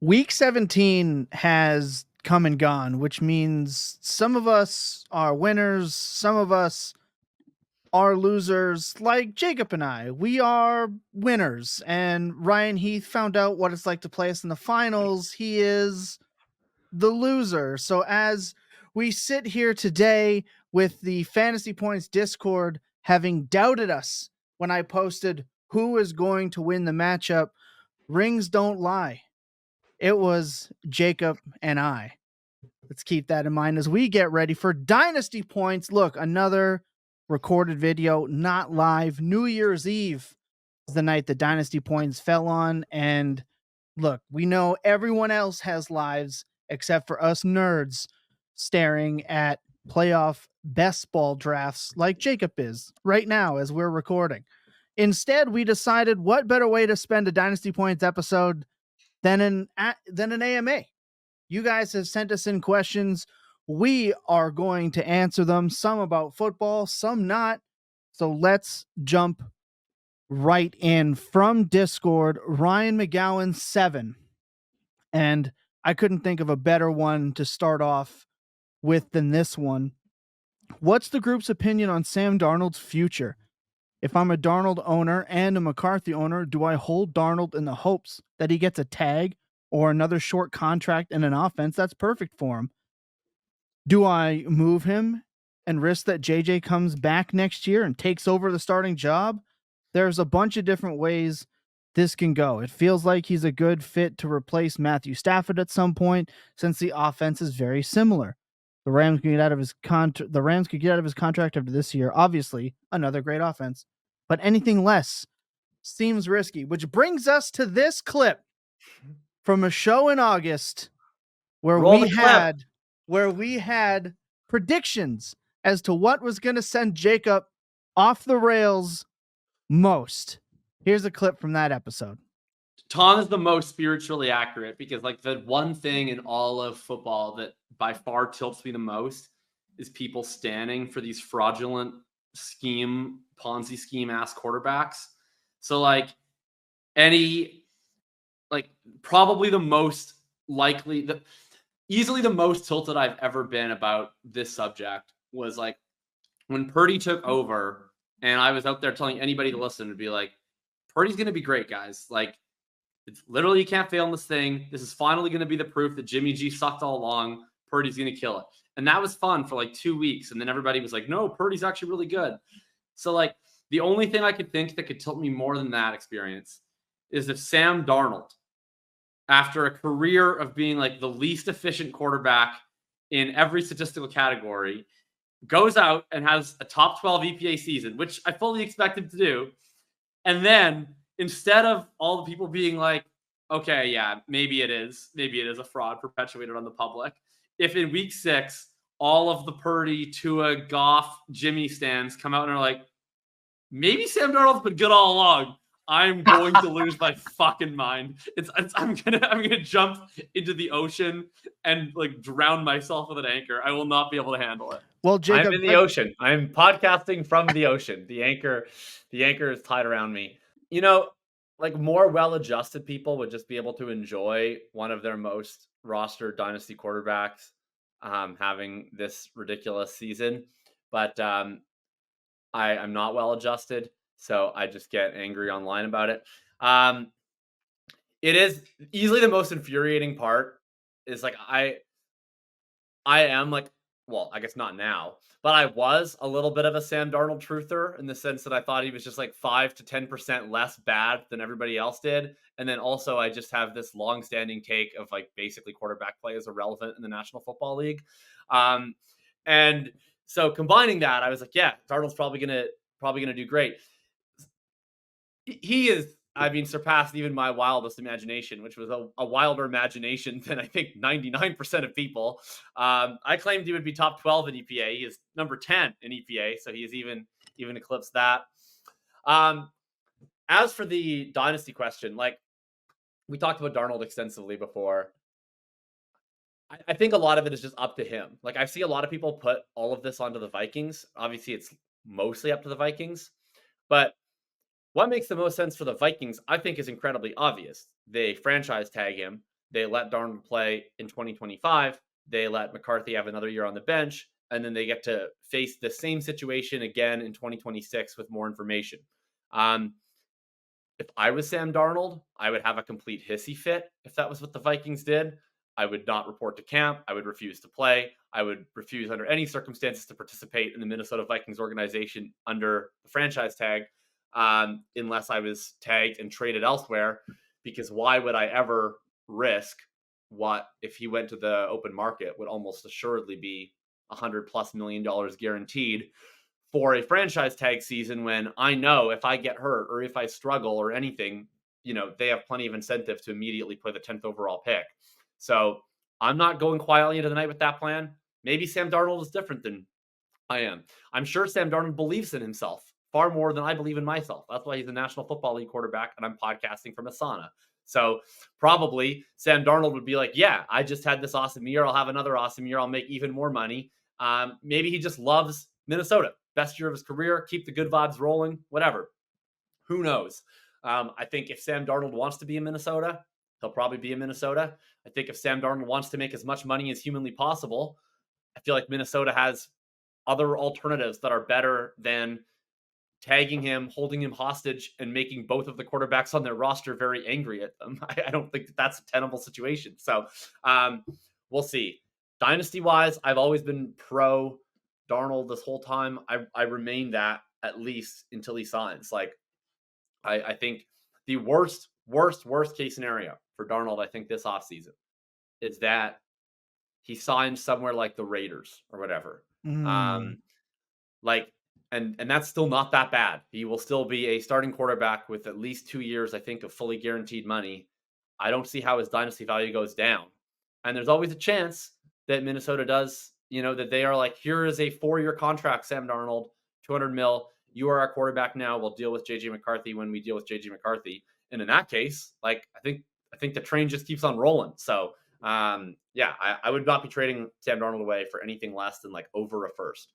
Week 17 has come and gone, which means some of us are winners, some of us are losers, like Jacob and I. We are winners, and Ryan Heath found out what it's like to play us in the finals. He is the loser. So, as we sit here today with the Fantasy Points Discord having doubted us when I posted who is going to win the matchup, rings don't lie. It was Jacob and I. Let's keep that in mind as we get ready for Dynasty Points. Look, another recorded video, not live. New Year's Eve is the night that Dynasty Points fell on. And look, we know everyone else has lives except for us nerds staring at playoff best ball drafts like Jacob is right now as we're recording. Instead, we decided what better way to spend a Dynasty Points episode than an AMA. You guys have sent us in questions. We are going to answer them, some about football, some not. So let's jump right in from Discord. Ryan McGowan 7. And I couldn't think of a better one to start off with than this one. What's the group's opinion on Sam Darnold's future? If I'm a Darnold owner and a McCarthy owner, do I hold Darnold in the hopes that he gets a tag or another short contract in an offense that's perfect for him? Do I move him and risk that JJ comes back next year and takes over the starting job? There's a bunch of different ways this can go. It feels like he's a good fit to replace Matthew Stafford at some point since the offense is very similar. The Rams could get out of his contract after this year. Obviously, another great offense, but anything less seems risky. Which brings us to this clip from a show in August where we had predictions as to what was going to send Jacob off the rails most. Here's a clip from that episode. Tom is the most spiritually accurate because, like, the one thing in all of football that by far tilts me the most is people standing for these fraudulent Ponzi scheme ass quarterbacks. So, like, probably the most likely, easily the most tilted I've ever been about this subject was like when Purdy took over, and I was out there telling anybody to listen to be like, Purdy's going to be great, guys. Like, it's literally, you can't fail in this thing. This is finally going to be the proof that Jimmy G sucked all along. Purdy's going to kill it. And that was fun for like 2 weeks. And then everybody was like, no, Purdy's actually really good. So, like, the only thing I could think that could tilt me more than that experience is if Sam Darnold, after a career of being like the least efficient quarterback in every statistical category, goes out and has a top 12 EPA season, which I fully expect him to do. And then instead of all the people being like, okay, yeah, maybe it is a fraud perpetuated on the public, if in week 6, all of the Purdy, Tua, Goff, Jimmy stands come out and are like, maybe Sam Darnold's been good all along, I'm going to lose my fucking mind. I'm gonna jump into the ocean and like drown myself with an anchor. I will not be able to handle it. Well, Jacob, I'm in the ocean. I'm podcasting from the ocean. The anchor is tied around me. You know, like, more well-adjusted people would just be able to enjoy one of their most rostered dynasty quarterbacks having this ridiculous season. But I'm not well-adjusted, so I just get angry online about it. It is easily the most infuriating part is like I am like, well, I guess not now, but I was a little bit of a Sam Darnold truther in the sense that I thought he was just like 5 to 10% less bad than everybody else did. And then also I just have this long-standing take of like basically quarterback play is irrelevant in the National Football League. And so combining that, I was like, yeah, Darnold's probably gonna do great. He is, I mean, surpassed even my wildest imagination, which was a wilder imagination than I think 99% of people. I claimed he would be top 12 in EPA. He is number 10 in EPA, so he has even eclipsed that. As for the dynasty question, like, we talked about Darnold extensively before. I think a lot of it is just up to him. Like, I see a lot of people put all of this onto the Vikings. Obviously, it's mostly up to the Vikings, but what makes the most sense for the Vikings, I think, is incredibly obvious. They franchise tag him. They let Darnold play in 2025. They let McCarthy have another year on the bench, and then they get to face the same situation again in 2026 with more information. If I was Sam Darnold, I would have a complete hissy fit if that was what the Vikings did. I would not report to camp. I would refuse to play. I would refuse under any circumstances to participate in the Minnesota Vikings organization under the franchise tag, unless I was tagged and traded elsewhere. Because why would I ever risk what, if he went to the open market, would almost assuredly be $100+ million guaranteed for a franchise tag season, when I know if I get hurt or if I struggle or anything, they have plenty of incentive to immediately play the 10th overall pick. So I'm not going quietly into the night with that plan. Maybe Sam Darnold is different than I am. I'm sure Sam Darnold believes in himself far more than I believe in myself. That's why he's the National Football League quarterback, and I'm podcasting from a sauna. So probably Sam Darnold would be like, yeah, I just had this awesome year. I'll have another awesome year. I'll make even more money. Maybe he just loves Minnesota. Best year of his career. Keep the good vibes rolling. Whatever. Who knows? I think if Sam Darnold wants to be in Minnesota, he'll probably be in Minnesota. I think if Sam Darnold wants to make as much money as humanly possible, I feel like Minnesota has other alternatives that are better than tagging him, holding him hostage, and making both of the quarterbacks on their roster very angry at them. I don't think that's a tenable situation. So we'll see. Dynasty-wise, I've always been pro Darnold this whole time. I remain that, at least until he signs. Like, I think the worst case scenario for Darnold, I think this offseason, is that he signs somewhere like the Raiders or whatever. And that's still not that bad. He will still be a starting quarterback with at least 2 years, I think, of fully guaranteed money. I don't see how his dynasty value goes down. And there's always a chance that Minnesota does, that they are like, here is a 4-year contract, Sam Darnold, $200 million. You are our quarterback now. We'll deal with JJ McCarthy when we deal with JJ McCarthy. And in that case, like, I think the train just keeps on rolling. So yeah, I would not be trading Sam Darnold away for anything less than like over a first.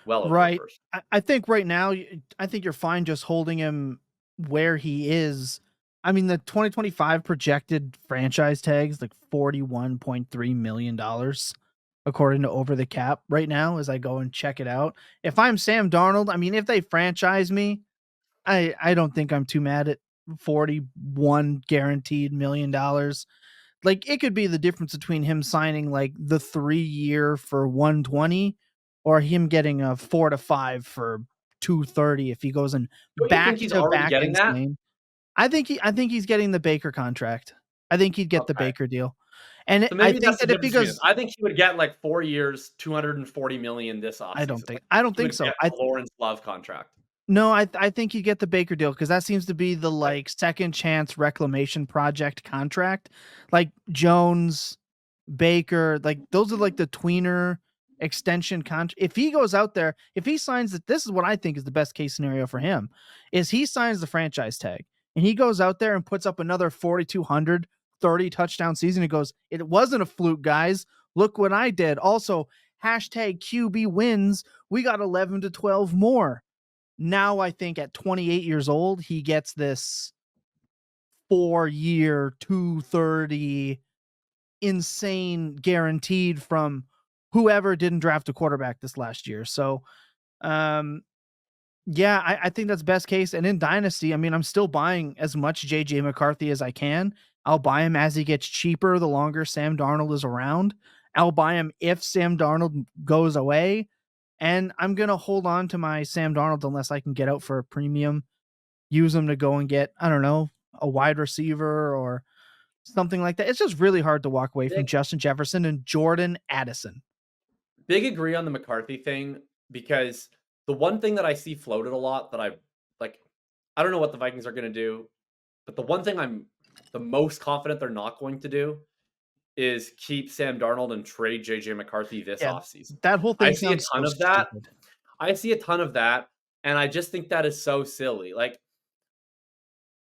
Well over a first. I think right now, I think you're fine just holding him where he is. I mean, the 2025 projected franchise tags like $41.3 million, according to Over the Cap right now, as I go and check it out. If I'm Sam Darnold, I mean, if they franchise me, I don't think I'm too mad at 41 guaranteed $1 million. Like, it could be the difference between him signing like the 3-year for 120 or him getting a 4 to 5 for 230 if he goes in back to back insane. I think he's getting the Baker contract. I think he'd get the Baker deal. And so I think that if he goes, I think he would get like 4 years, $240 million this offseason. I don't think so. A Lawrence Love contract. No, I think you get the Baker deal, because that seems to be the like second chance reclamation project contract. Like Jones, Baker, like those are like the tweener extension contract. If he goes out there, if he signs that, this is what I think is the best case scenario for him, is he signs the franchise tag and he goes out there and puts up another 4,200 30 touchdown season. He goes, it wasn't a fluke, guys. Look what I did. Also, hashtag QB wins. We got 11 to 12 more. Now I think at 28 years old, he gets this 4-year, 230 insane guaranteed from whoever didn't draft a quarterback this last year. So, yeah, I think that's best case. And in Dynasty, I mean, I'm still buying as much JJ McCarthy as I can. I'll buy him as he gets cheaper the longer Sam Darnold is around. I'll buy him if Sam Darnold goes away. And I'm going to hold on to my Sam Darnold unless I can get out for a premium, use him to go and get, I don't know, a wide receiver or something like that. It's just really hard to walk away from Justin Jefferson and Jordan Addison. Big agree on the McCarthy thing, because the one thing that I see floated a lot that I don't know what the Vikings are going to do, but the one thing I'm the most confident they're not going to do is keep Sam Darnold and trade JJ McCarthy this offseason. That whole thing, I see a ton of that. I see a ton of that, and I just think that is so silly. Like,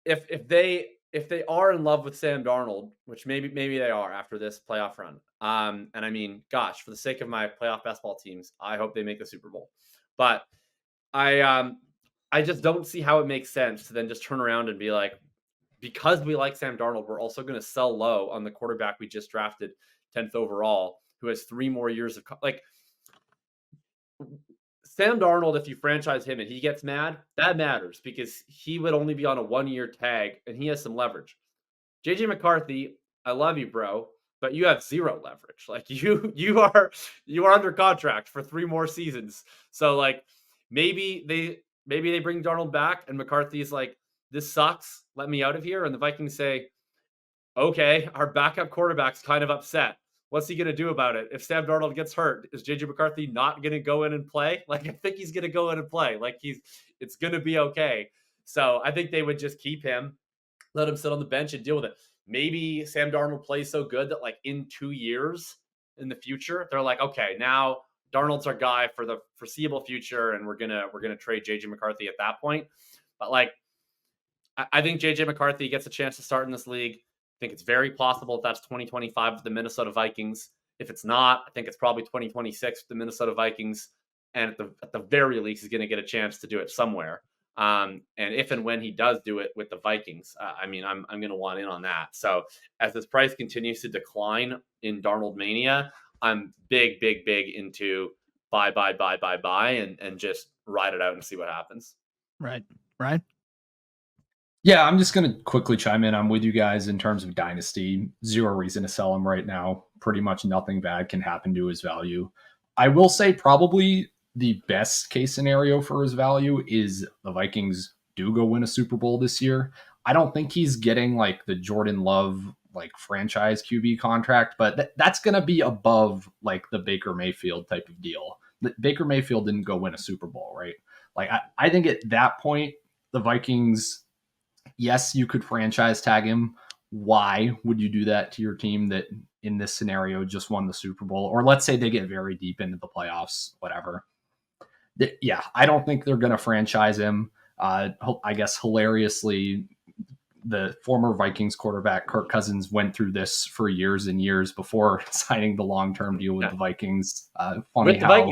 if they are in love with Sam Darnold, which maybe they are after this playoff run, and I mean, gosh, for the sake of my playoff basketball teams, I hope they make the Super Bowl. But I just don't see how it makes sense to then just turn around and be like, because we like Sam Darnold, we're also going to sell low on the quarterback we just drafted 10th overall, who has 3 more years of like Sam Darnold. If you franchise him and he gets mad, that matters because he would only be on a 1-year tag and he has some leverage. JJ McCarthy, I love you, bro, but you have 0 leverage. Like you are under contract for 3 more seasons. So like maybe they bring Darnold back and McCarthy's like, this sucks, let me out of here. And the Vikings say, okay, our backup quarterback's kind of upset. What's he going to do about it? If Sam Darnold gets hurt, is JJ McCarthy not going to go in and play? Like, I think he's going to go in and play. Like, it's going to be okay. So I think they would just keep him, let him sit on the bench and deal with it. Maybe Sam Darnold plays so good that like in 2 years in the future, they're like, okay, now Darnold's our guy for the foreseeable future, and we're gonna trade JJ McCarthy at that point. But like, I think JJ McCarthy gets a chance to start in this league. I think it's very possible if that's 2025 with the Minnesota Vikings. If it's not, I think it's probably 2026 with the Minnesota Vikings. And at the very least, he's going to get a chance to do it somewhere. And if and when he does do it with the Vikings, I mean, I'm going to want in on that. So as this price continues to decline in Darnold mania, I'm big into buy, and just ride it out and see what happens. Right. Right. Yeah, I'm just going to quickly chime in. I'm with you guys in terms of Dynasty. 0 reason to sell him right now. Pretty much nothing bad can happen to his value. I will say probably the best case scenario for his value is the Vikings do go win a Super Bowl this year. I don't think he's getting like the Jordan Love like franchise QB contract, but that's going to be above like the Baker Mayfield type of deal. Baker Mayfield didn't go win a Super Bowl, right? Like I think at that point, the Vikings, yes, you could franchise tag him. Why would you do that to your team that in this scenario just won the Super Bowl? Or let's say they get very deep into the playoffs, whatever. Yeah, I don't think they're going to franchise him. I guess hilariously, the former Vikings quarterback Kirk Cousins went through this for years and years before signing the long-term deal with the Vikings. Funny with the how,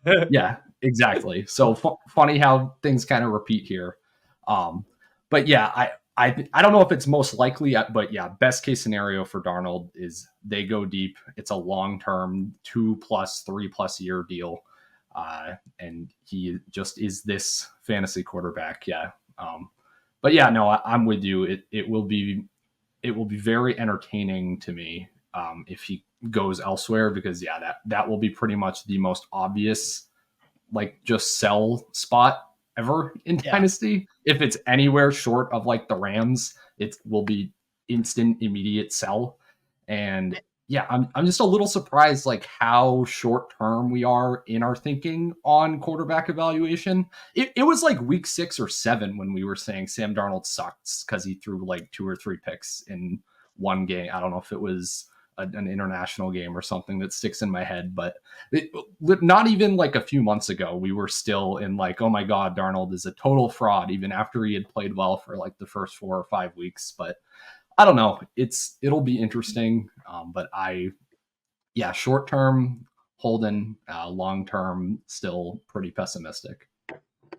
Vikings. Yeah, exactly. So funny how things kind of repeat here. But yeah, I don't know if it's most likely, but yeah, best case scenario for Darnold is they go deep. It's a long-term 2+, 3+ year deal. And he just is this fantasy quarterback. Yeah. But yeah, no, I'm with you. It will be very entertaining to me if he goes elsewhere, because yeah, that will be pretty much the most obvious, like just sell spot ever in Dynasty. If it's anywhere short of like the Rams, it will be instant, immediate sell. And yeah, I'm just a little surprised like how short term we are in our thinking on quarterback evaluation. It was like week 6 or 7 when we were saying Sam Darnold sucks because he threw like 2 or 3 picks in one game. I don't know if it was an international game or something that sticks in my head, but not even like a few months ago, we were still in like, oh my God, Darnold is a total fraud, even after he had played well for like the first 4 or 5 weeks. But I don't know. It'll be interesting. But short term holding, long term still pretty pessimistic.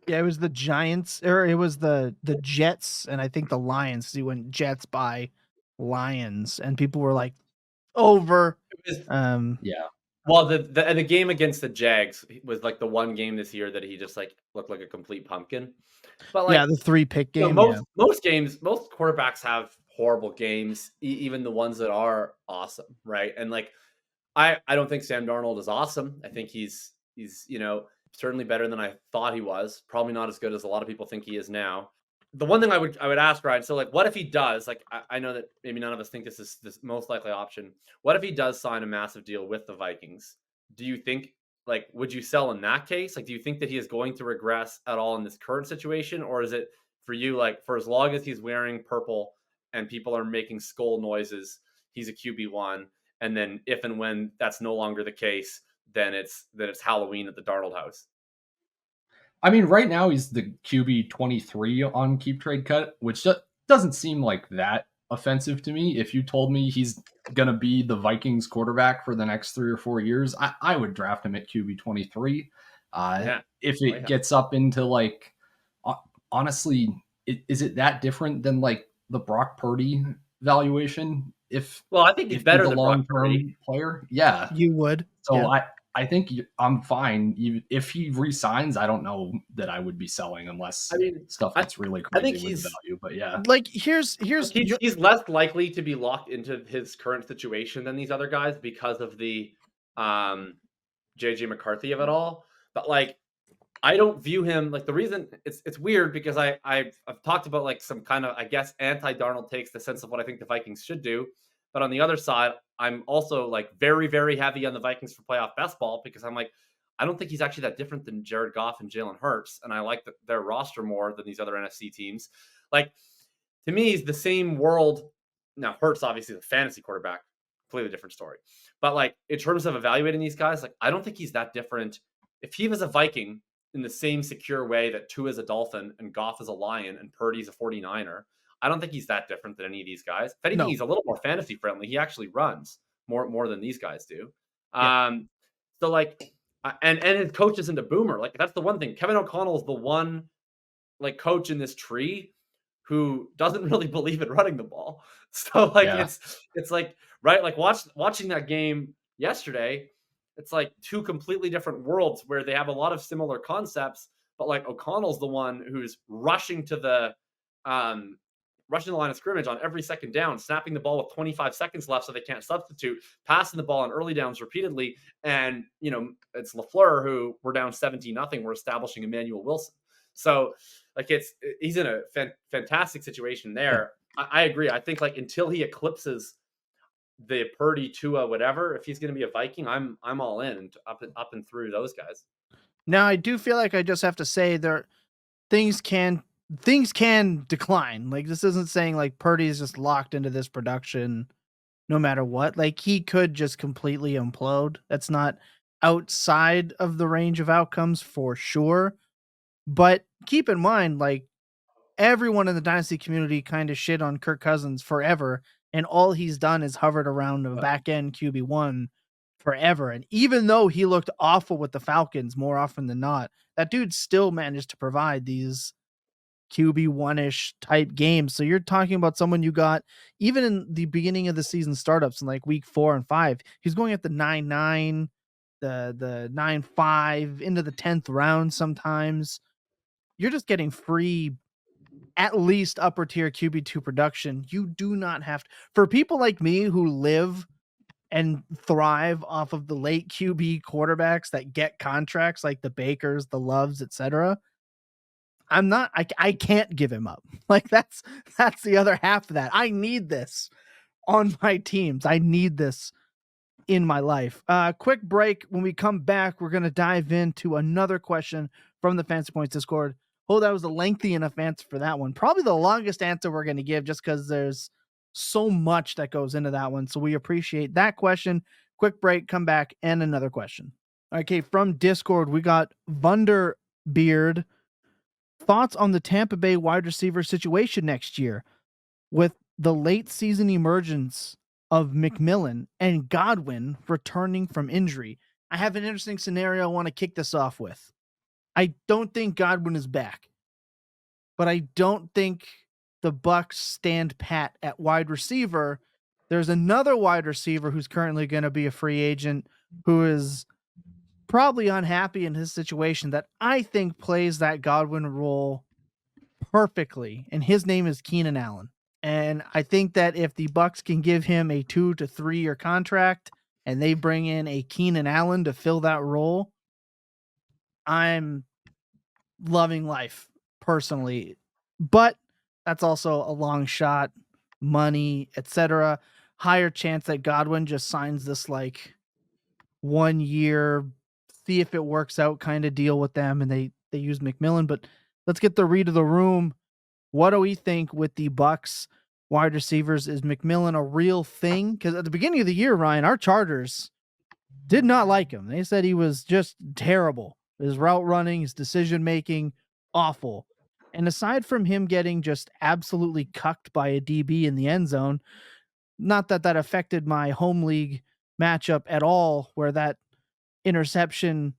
Yeah, it was the Giants, or it was the Jets, and I think the Lions. He went Jets by Lions, and people were like, over. Yeah. Well, the game against the Jags was like the one game this year that he just like looked like a complete pumpkin. But like, the 3-pick game. Most games, most quarterbacks have horrible games, even the ones that are awesome, right? And like, I don't think Sam Darnold is awesome. I think he's certainly better than I thought he was. Probably not as good as a lot of people think he is now. The one thing I would ask, Ryan, so like, what if he does, like, I know that maybe none of us think this is the most likely option. What if he does sign a massive deal with the Vikings? Do you think, like, would you sell in that case? Like, do you think that he is going to regress at all in this current situation? Or is it for you, like, for as long as he's wearing purple and people are making skull noises, he's a QB1. And then if and when that's no longer the case, then it's Halloween at the Darnold house. I mean, right now he's the QB 23 on Keep Trade Cut, which doesn't seem like that offensive to me. If you told me he's going to be the Vikings quarterback for the next 3 or 4 years, I would draft him at QB 23. If it gets up into like, honestly, is it that different than like the Brock Purdy valuation if I think he's if better he's a than Brock Purdy. long-term player. Yeah. You would. So Yeah. I think I'm fine. If he resigns, I don't know that I would be selling unless I mean, stuff gets really I think crazy with the he's value. But yeah, Like here's he's less likely to be locked into his current situation than these other guys because of the JJ McCarthy of it all. But like, I don't view him like the reason it's weird because I've talked about like some kind of, I guess, anti-Darnold takes, the sense of what I think the Vikings should do. But on the other side, I'm also like very, very heavy on the Vikings for playoff best ball because I'm like, I don't think he's actually that different than Jared Goff and Jalen Hurts. And I like their roster more than these other NFC teams. Like, to me, he's the same world. Now, Hurts obviously is a fantasy quarterback, completely different story. But like, in terms of evaluating these guys, like, I don't think he's that different. If he was a Viking in the same secure way that Tua is a Dolphin and Goff is a Lion and Purdy's a 49er, I don't think he's that different than any of these guys. If anything, No. he's a little more fantasy friendly. He actually runs more than these guys do. Yeah. So like, and his coach isn't a boomer. Like, that's the one thing. Kevin O'Connell is the one like coach in this tree who doesn't really believe in running the ball. So like, Yeah. it's like, right, like watching that game yesterday, it's like two completely different worlds where they have a lot of similar concepts, but like O'Connell's the one who's rushing to the line of scrimmage on every second down, snapping the ball with 25 seconds left so they can't substitute, passing the ball on early downs repeatedly. And, you know, it's LaFleur who we're down 17-0. We're establishing Emmanuel Wilson. So like, he's in a fantastic situation there. I agree. I think like until he eclipses the Purdy, Tua, whatever, if he's going to be a Viking, I'm all in and up and through those guys. Now I do feel like I just have to say things can decline. Like, this isn't saying like Purdy is just locked into this production no matter what. Like, he could just completely implode. That's not outside of the range of outcomes for sure. But keep in mind, like, everyone in the Dynasty community kind of shit on Kirk Cousins forever, and all he's done is hovered around the back end QB1 forever. And even though he looked awful with the Falcons more often than not, that dude still managed to provide these QB1-ish type games. So you're talking about someone you got even in the beginning of the season startups in like week 4 and 5. He's going at the 9-9, the 9-5 into the 10th round sometimes. You're just getting free, at least upper tier QB2 production. You do not have to, for people like me who live and thrive off of the late QB quarterbacks that get contracts like the Bakers, the Loves, etc. I can't give him up. Like, that's the other half of that. I need this on my teams. I need this in my life. Quick break. When we come back, we're going to dive into another question from the Fantasy Points Discord. Oh, that was a lengthy enough answer for that one. Probably the longest answer we're going to give just because there's so much that goes into that one. So we appreciate that question. Quick break, come back, and another question. Okay, from Discord, we got Vunderbeard. Thoughts on the Tampa Bay wide receiver situation next year with the late season emergence of McMillan and Godwin returning from injury? I have an interesting scenario I want to kick this off with. I don't think Godwin is back, but I don't think the Bucs stand pat at wide receiver. There's another wide receiver who's currently going to be a free agent who is probably unhappy in his situation that I think plays that Godwin role perfectly, and his name is Keenan Allen. And I think that if the Bucs can give him a 2 to 3 year contract and they bring in a Keenan Allen to fill that role, I'm loving life personally. But that's also a long shot, money, etc. Higher chance that Godwin just signs this like 1 year, see if it works out kind of deal with them, and they use McMillan. But let's get the read of the room. What do we think with the Bucs wide receivers? Is McMillan a real thing? Because at the beginning of the year, Ryan, our Chargers did not like him. They said he was just terrible. His route running, his decision making, awful. And aside from him getting just absolutely cucked by a DB in the end zone, not that that affected my home league matchup at all, where that interception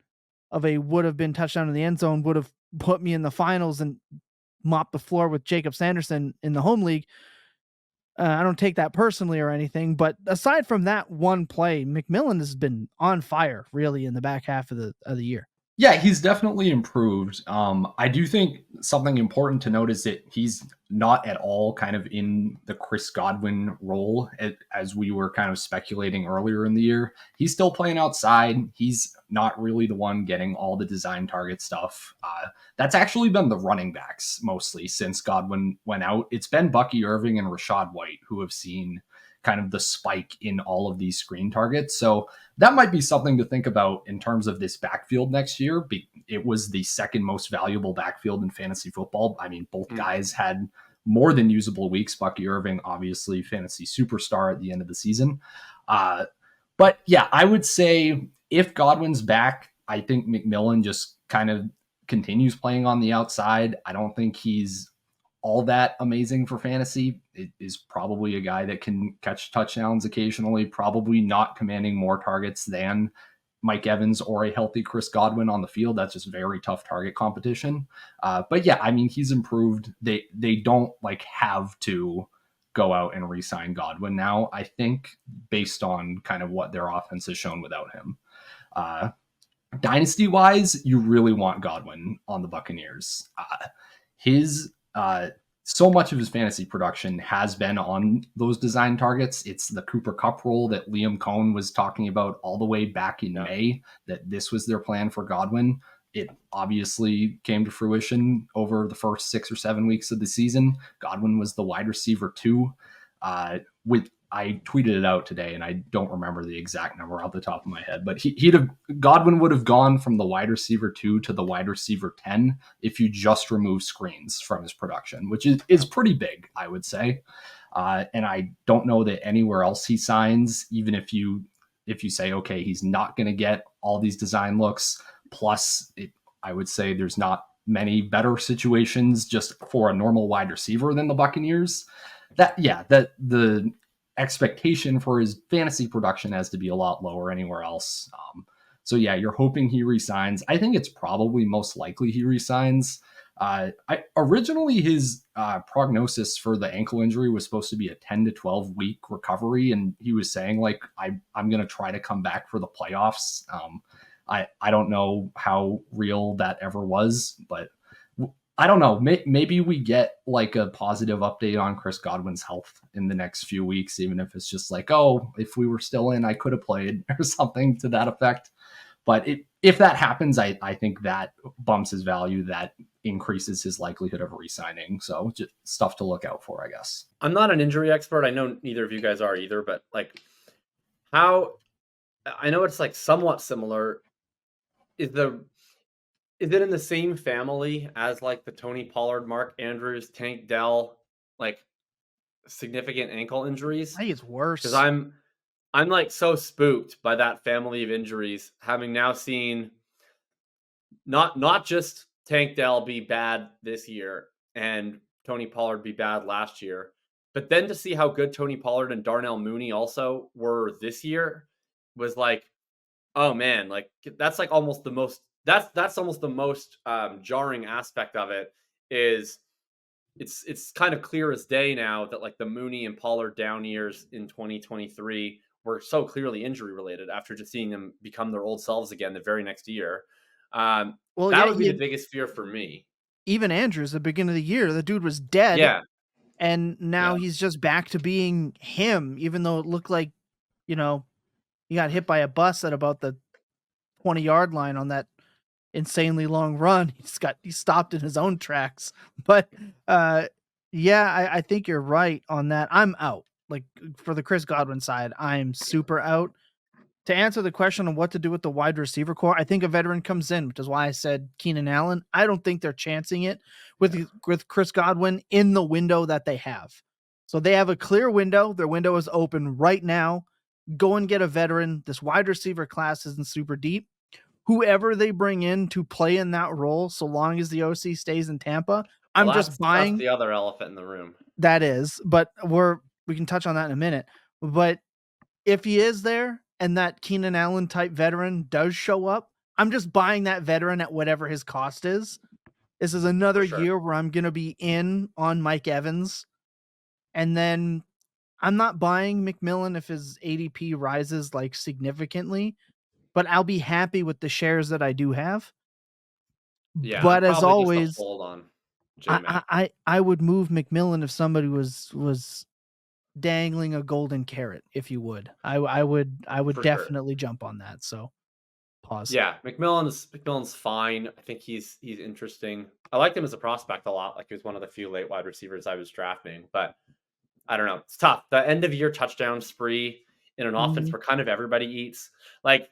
of a would have been touchdown in the end zone would have put me in the finals and mopped the floor with Jacob Sanderson in the home league. I don't take that personally or anything, but aside from that one play, McMillan has been on fire really in the back half of the year. Yeah, he's definitely improved. I do think something important to note is that he's not at all kind of in the Chris Godwin role as we were kind of speculating earlier in the year. He's still playing outside. He's not really the one getting all the design target stuff. That's actually been the running backs mostly since Godwin went out. It's been Bucky Irving and Rashad White who have seen kind of the spike in all of these screen targets. So that might be something to think about in terms of this backfield next year. It was the second most valuable backfield in fantasy football. I mean, both guys had more than usable weeks. Bucky Irving, obviously, fantasy superstar at the end of the season. But yeah, I would say if Godwin's back, I think McMillan just kind of continues playing on the outside. I don't think he's all that amazing for fantasy. It is probably a guy that can catch touchdowns occasionally, probably not commanding more targets than Mike Evans or a healthy Chris Godwin on the field. That's just very tough target competition. But yeah, I mean, he's improved. They don't like have to go out and re-sign Godwin now, I think, based on kind of what their offense has shown without him. Dynasty wise, you really want Godwin on the Buccaneers. So much of his fantasy production has been on those design targets. It's the Cooper Kupp role that Liam Cohn was talking about all the way back in May, that this was their plan for Godwin. It obviously came to fruition over the first 6 or 7 weeks of the season. Godwin was the wide receiver 2. I tweeted it out today, and I don't remember the exact number off the top of my head, but Godwin would have gone from the wide receiver 2 to the wide receiver 10 if you just remove screens from his production, which is pretty big, I would say. And I don't know that anywhere else he signs, even if you say, okay, he's not going to get all these design looks. Plus, I would say there's not many better situations just for a normal wide receiver than the Buccaneers. The expectation for his fantasy production has to be a lot lower anywhere else. So yeah, you're hoping he resigns. I think it's probably most likely he resigns. Originally his prognosis for the ankle injury was supposed to be a 10 to 12 week recovery, and he was saying like I'm going to try to come back for the playoffs. I don't know how real that ever was, but I don't know. Maybe we get like a positive update on Chris Godwin's health in the next few weeks, even if it's just like, oh, if we were still in, I could have played or something to that effect. But if that happens, I think that bumps his value. That increases his likelihood of re-signing. So just stuff to look out for, I guess. I'm not an injury expert. I know neither of you guys are either, but like how I know it's like somewhat similar. Is it in the same family as like the Tony Pollard, Mark Andrews, Tank Dell, like significant ankle injuries? I think it's worse. Because I'm like so spooked by that family of injuries, having now seen not just Tank Dell be bad this year and Tony Pollard be bad last year, but then to see how good Tony Pollard and Darnell Mooney also were this year was like, oh man, like that's like almost the most. That's almost the most jarring aspect of it. Is it's kind of clear as day now that like the Mooney and Pollard down years in 2023 were so clearly injury related after just seeing them become their old selves again the very next year. That would be the biggest fear for me. Even Andrews, at the beginning of the year, the dude was dead. Yeah. And now he's just back to being him, even though it looked like, he got hit by a bus at about the 20-yard line on that insanely long run. He stopped in his own tracks. But I think you're right on that. I'm out. Like for the Chris Godwin side, I'm super out. To answer the question on what to do with the wide receiver core, I think a veteran comes in, which is why I said Keenan Allen. I don't think they're chancing it with Chris Godwin in the window that they have. So they have a clear window. Their window is open right now. Go and get a veteran. This wide receiver class isn't super deep. Whoever they bring in to play in that role, so long as the OC stays in Tampa, just buying. That's the other elephant in the room. That is, but we can touch on that in a minute. But if he is there and that Keenan Allen type veteran does show up, I'm just buying that veteran at whatever his cost is. This is another year where I'm going to be in on Mike Evans. And then I'm not buying McMillan if his ADP rises like significantly, but I'll be happy with the shares that I do have. Yeah, I'm But as probably just a always, hold on J-Mac. I would move McMillan if somebody was dangling a golden carrot, if you would. I would For sure. definitely jump on that. So pause. Yeah, McMillan's fine. I think he's interesting. I liked him as a prospect a lot. Like he was one of the few late wide receivers I was drafting, but I don't know. It's tough. The end of year touchdown spree in an offense Mhm. where kind of everybody eats. Like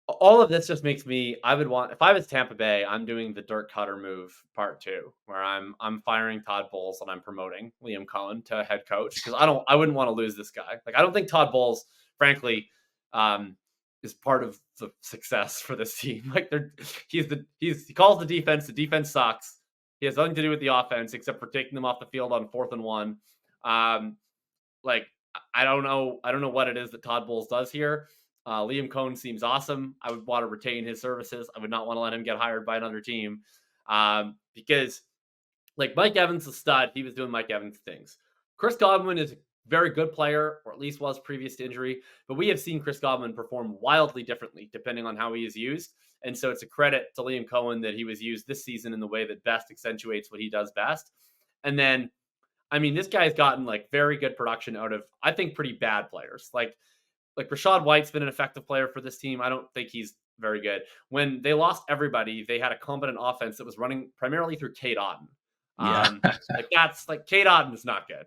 all of this just makes me. I would want if I was Tampa Bay, I'm doing the Dirk Cutter move part 2, where I'm firing Todd Bowles and I'm promoting Liam Cohen to head coach because I wouldn't want to lose this guy. Like I don't think Todd Bowles, frankly, is part of the success for this team. Like he calls the defense. The defense sucks. He has nothing to do with the offense except for taking them off the field on 4th and 1. Like I don't know what it is that Todd Bowles does here. Liam Cohen seems awesome. I would want to retain his services. I would not want to let him get hired by another team because, like Mike Evans, a stud. He was doing Mike Evans things. Chris Godwin is a very good player, or at least was previous to injury. But we have seen Chris Godwin perform wildly differently depending on how he is used. And so it's a credit to Liam Cohen that he was used this season in the way that best accentuates what he does best. And then, I mean, this guy's gotten like very good production out of, I think, pretty bad players. Like Rachaad White's been an effective player for this team. I don't think he's very good. When they lost everybody, they had a competent offense that was running primarily through Cade Otton. Yeah. Like Cade Otton is not good.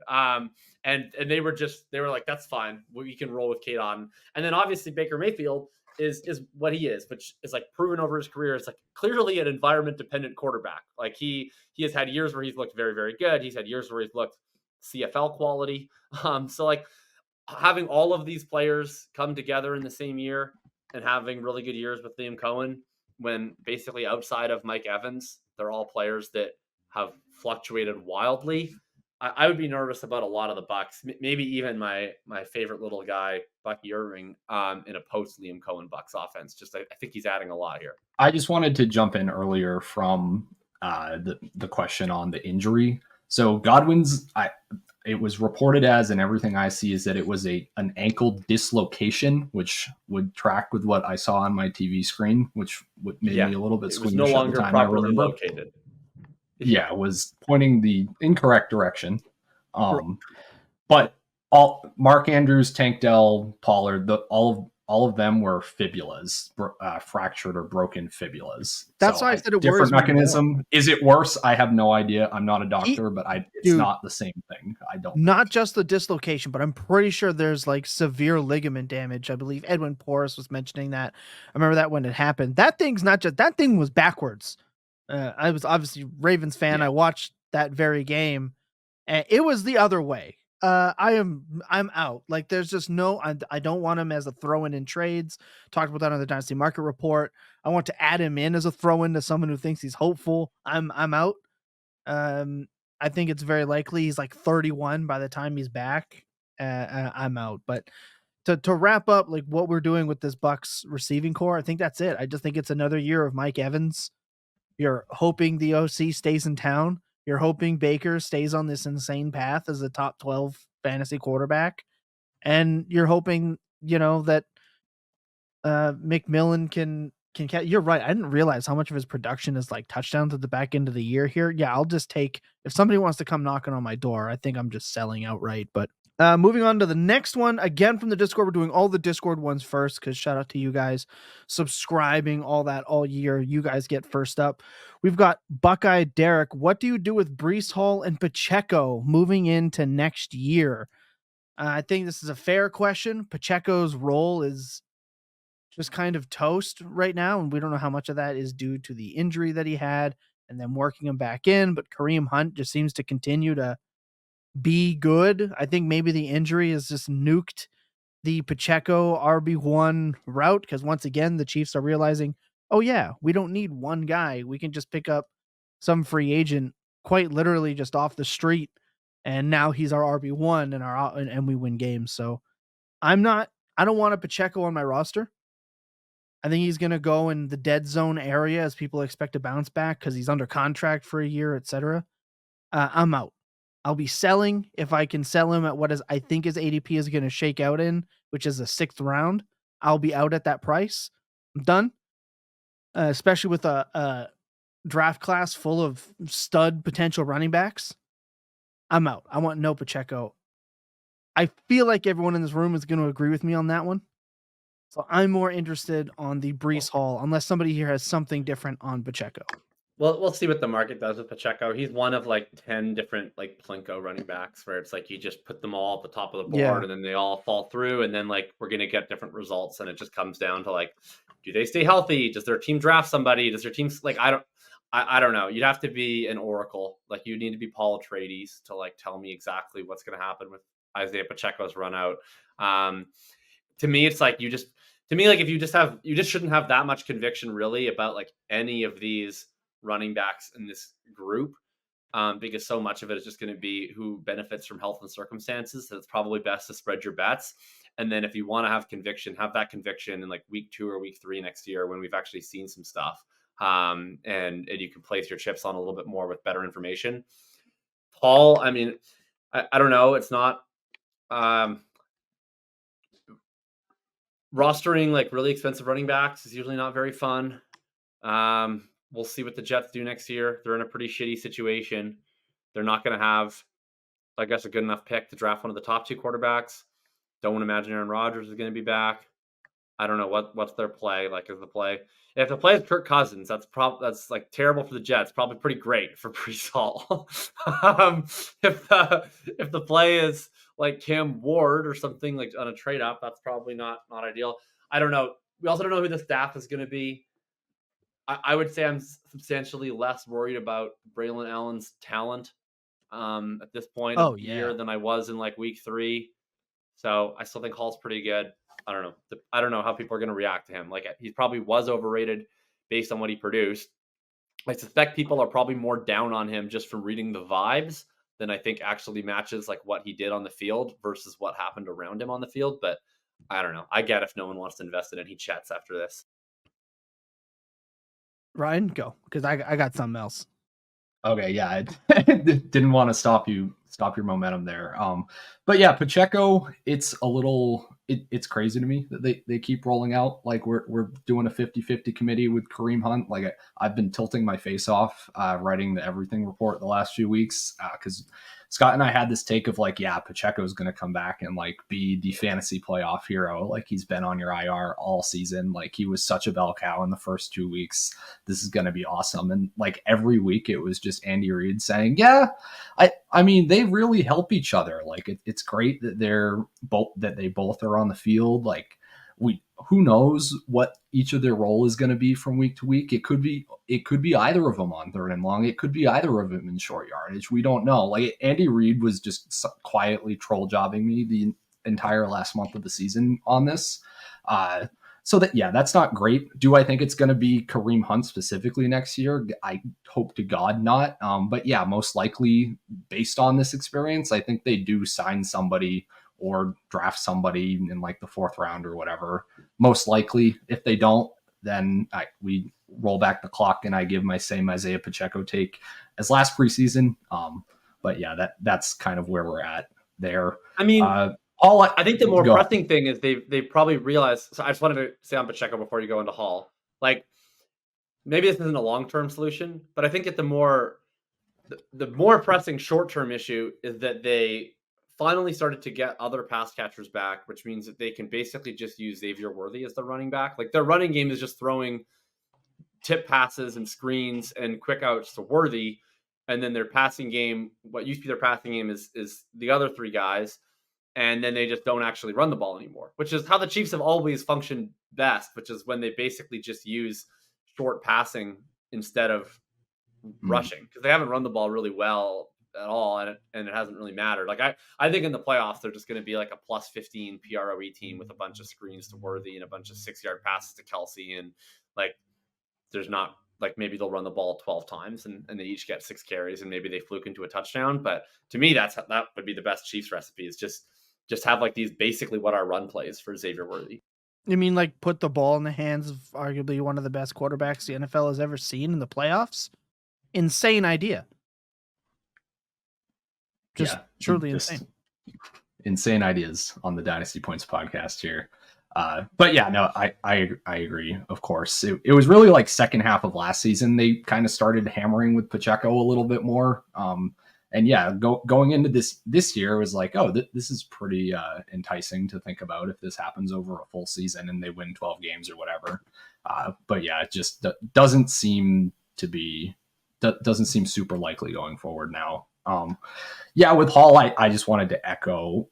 And they were like, that's fine. We can roll with Cade Otton. And then obviously Baker Mayfield is what he is, which is like proven over his career. It's like clearly an environment dependent quarterback. Like he has had years where he's looked very, very good. He's had years where he's looked CFL quality. So like having all of these players come together in the same year and having really good years with Liam Cohen, when basically outside of Mike Evans, they're all players that have fluctuated wildly. I would be nervous about a lot of the Bucks, maybe even my favorite little guy, Bucky Irving, in a post Liam Cohen Bucks offense. Just I think he's adding a lot here. I just wanted to jump in earlier from the question on the injury. So Godwin's, it was reported as, and everything I see is that it was an ankle dislocation, which would track with what I saw on my TV screen, which made me a little bit squeamish. It was no longer properly located. Yeah, it was pointing the incorrect direction. But Mark Andrews, Tank Dell, Pollard, all of them were fibulas, fractured or broken fibulas. That's why I said it different worries me mechanism. more. Is it worse? I have no idea. I'm not a doctor, but it's not the same thing. I don't. Not just the dislocation, but I'm pretty sure there's like severe ligament damage. I believe Edwin Porras was mentioning that. I remember that when it happened. That thing was backwards. I was obviously Ravens fan. Yeah. I watched that very game, and it was the other way. I'm out. Like there's just no. I don't want him as a throw-in in trades. Talked about that on the Dynasty Market Report. I want to add him in as a throw-in to someone who thinks he's hopeful. I'm out. I think it's very likely he's like 31 by the time he's back. I'm out. But to wrap up, like what we're doing with this Bucks receiving core, I think that's it. I just think it's another year of Mike Evans. You're hoping the OC stays in town. You're hoping Baker stays on this insane path as a top 12 fantasy quarterback. And you're hoping, that McMillan can catch. You're right. I didn't realize how much of his production is like touchdowns at the back end of the year here. Yeah, I'll just take, if somebody wants to come knocking on my door, I think I'm just selling outright. But moving on to the next one, again from the Discord. We're doing all the Discord ones first because shout out to you guys subscribing all that all year. You guys get first up. We've got Buckeye Derek. What do you do with Breece Hall and Pacheco moving into next year? I think this is a fair question. Pacheco's role is just kind of toast right now, and we don't know how much of that is due to the injury that he had and then working him back in. But Kareem Hunt just seems to continue to be good. I think maybe the injury has just nuked the Pacheco RB1 route because once again, the Chiefs are realizing, oh yeah, we don't need one guy. We can just pick up some free agent quite literally just off the street. And now he's our RB1 and we win games. So I don't want a Pacheco on my roster. I think he's going to go in the dead zone area as people expect to bounce back because he's under contract for a year, etc. I'm out. I'll be selling if I can sell him at I think his ADP is going to shake out in, which is the 6th round. I'll be out at that price. I'm done. Especially with a draft class full of stud potential running backs. I'm out. I want no Pacheco. I feel like everyone in this room is going to agree with me on that one. So I'm more interested on the Breece Hall, unless somebody here has something different on Pacheco. Well, we'll see what the market does with Pacheco. He's one of like 10 different like Plinko running backs where it's like you just put them all at the top of the board Yeah. and then they all fall through and then like we're gonna get different results and it just comes down to like, do they stay healthy? Does their team draft somebody? Does their team like I don't know. You'd have to be an oracle. Like you need to be Paul Atreides to like tell me exactly what's gonna happen with Isiah Pacheco's run out. To me, it's like if you just shouldn't have that much conviction really about like any of these running backs in this group, because so much of it is just going to be who benefits from health and circumstances. So it's probably best to spread your bets. And then if you want to have that conviction in like week 2 or week 3 next year when we've actually seen some stuff, and you can place your chips on a little bit more with better information. Paul, I mean, I don't know. It's not rostering like really expensive running backs is usually not very fun. We'll see what the Jets do next year. They're in a pretty shitty situation. They're not going to have, I guess, a good enough pick to draft one of the top 2 quarterbacks. Don't imagine Aaron Rodgers is going to be back. I don't know what's their play. Like, is the play? If the play is Kirk Cousins, that's like terrible for the Jets. Probably pretty great for Breece Hall. If the play is like Cam Ward or something like on a trade up, that's probably not ideal. I don't know. We also don't know who the staff is going to be. I would say I'm substantially less worried about Braylon Allen's talent at this point of the year than I was in like week 3. So I still think Hall's pretty good. I don't know. I don't know how people are going to react to him. Like he probably was overrated based on what he produced. I suspect people are probably more down on him just from reading the vibes than I think actually matches like what he did on the field versus what happened around him on the field. But I don't know. I get if no one wants to invest in any chats after this. Ryan, go, because I got something else. Okay, yeah, I didn't want to stop your momentum there. But yeah, Pacheco, it's a little, it's crazy to me that they keep rolling out. Like we're doing a 50-50 committee with Kareem Hunt. Like I've been tilting my face off writing the everything report the last few weeks because Scott and I had this take of like, yeah, Pacheco is going to come back and like be the fantasy playoff hero. Like he's been on your IR all season. Like he was such a bell cow in the first 2 weeks. This is going to be awesome. And like every week it was just Andy Reid saying, yeah, I mean, they really help each other. Like it's great that they both are on the field. Like who knows what each of their role is going to be from week to week. It could be either of them on 3rd and long. It could be either of them in short yardage. We don't know. Like Andy Reid was just quietly troll jobbing me the entire last month of the season on this. So that's not great. Do I think it's going to be Kareem Hunt specifically next year? I hope to God not. But yeah, most likely based on this experience, I think they do sign somebody or draft somebody in like the 4th round or whatever. Most likely, if they don't, then we roll back the clock and I give my same Isiah Pacheco take as last preseason. But yeah, that's kind of where we're at there. I mean, I think the more pressing thing is they probably realized. So I just wanted to say on Pacheco before you go into Hall, like maybe this isn't a long-term solution, but I think the more pressing short-term issue is that they finally started to get other pass catchers back, which means that they can basically just use Xavier Worthy as the running back. Like their running game is just throwing tip passes and screens and quick outs to Worthy. And then their passing game, what used to be their passing game is the other 3 guys. And then they just don't actually run the ball anymore, which is how the Chiefs have always functioned best, which is when they basically just use short passing instead of rushing, because they haven't run the ball really well at all, and it hasn't really mattered. Like I think in the playoffs they're just going to be like a plus 15 PROE team with a bunch of screens to Worthy and a bunch of 6-yard passes to Kelsey, and like there's not like maybe they'll run the ball 12 times and they each get 6 carries and maybe they fluke into a touchdown. But to me that would be the best Chiefs recipe, is just have like these basically what our run plays for Xavier Worthy. You mean like put the ball in the hands of arguably one of the best quarterbacks the NFL has ever seen in the playoffs? Insane idea. Just truly insane. Insane ideas on the Dynasty Points podcast here. But yeah, no, I agree. Of course, it was really like second half of last season they kind of started hammering with Pacheco a little bit more. And yeah, going into this year, it was like, oh, this is pretty enticing to think about if this happens over a full season and they win 12 games or whatever. But yeah, it just doesn't seem super likely going forward now. Yeah, with Hall, I just wanted to echo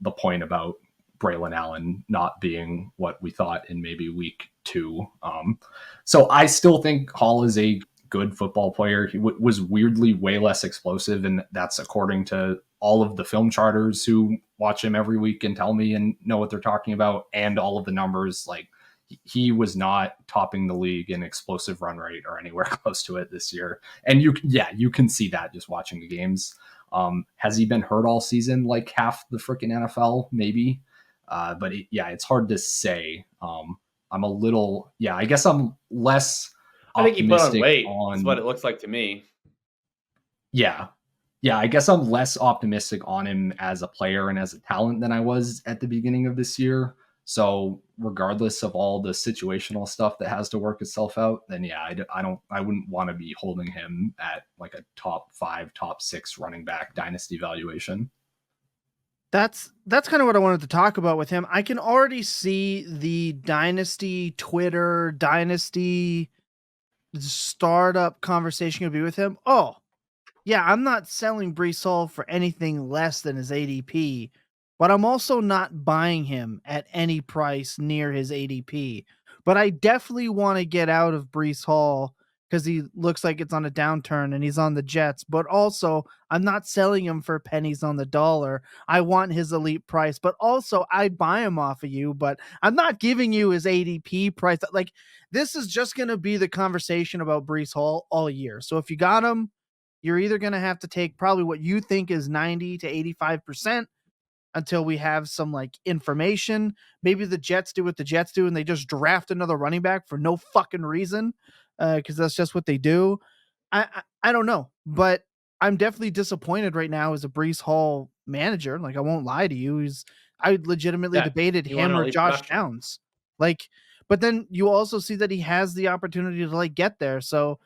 the point about Braylon Allen not being what we thought in maybe week 2. So I still think Hall is a good football player. He was weirdly way less explosive, and that's according to all of the film charters who watch him every week and tell me and know what they're talking about, and all of the numbers. Like, he was not topping the league in explosive run rate or anywhere close to it this year. And you can see that just watching the games. Has he been hurt all season like half the freaking NFL? Maybe. But it's hard to say. I'm a little, I guess I'm less I think he put on weight. On, that's what it looks like to me. Yeah. Yeah, I guess I'm less optimistic on him as a player and as a talent than I was at the beginning of this year. So regardless of all the situational stuff that has to work itself out, then I wouldn't want to be holding him at like a top 5, top 6 running back dynasty valuation. That's kind of what I wanted to talk about with him. I can already see the dynasty Twitter, dynasty startup conversation going to be with him. Oh, yeah, I'm not selling Breece Hall for anything less than his ADP, but I'm also not buying him at any price near his ADP. But I definitely want to get out of Breece Hall because he looks like it's on a downturn and he's on the Jets. But also, I'm not selling him for pennies on the dollar. I want his elite price, but also I'd buy him off of you, but I'm not giving you his ADP price. Like, this is just going to be the conversation about Breece Hall all year. So if you got him, you're either going to have to take probably what you think is 90 to 85% until we have some like information. Maybe the Jets do what the Jets do and they just draft another running back for no fucking reason because that's just what they do. I don't know, but I'm definitely disappointed right now as a Breece Hall manager. Like, I won't lie to you. I legitimately debated him or Josh Downs. Like, but then you also see that he has the opportunity to like get there. So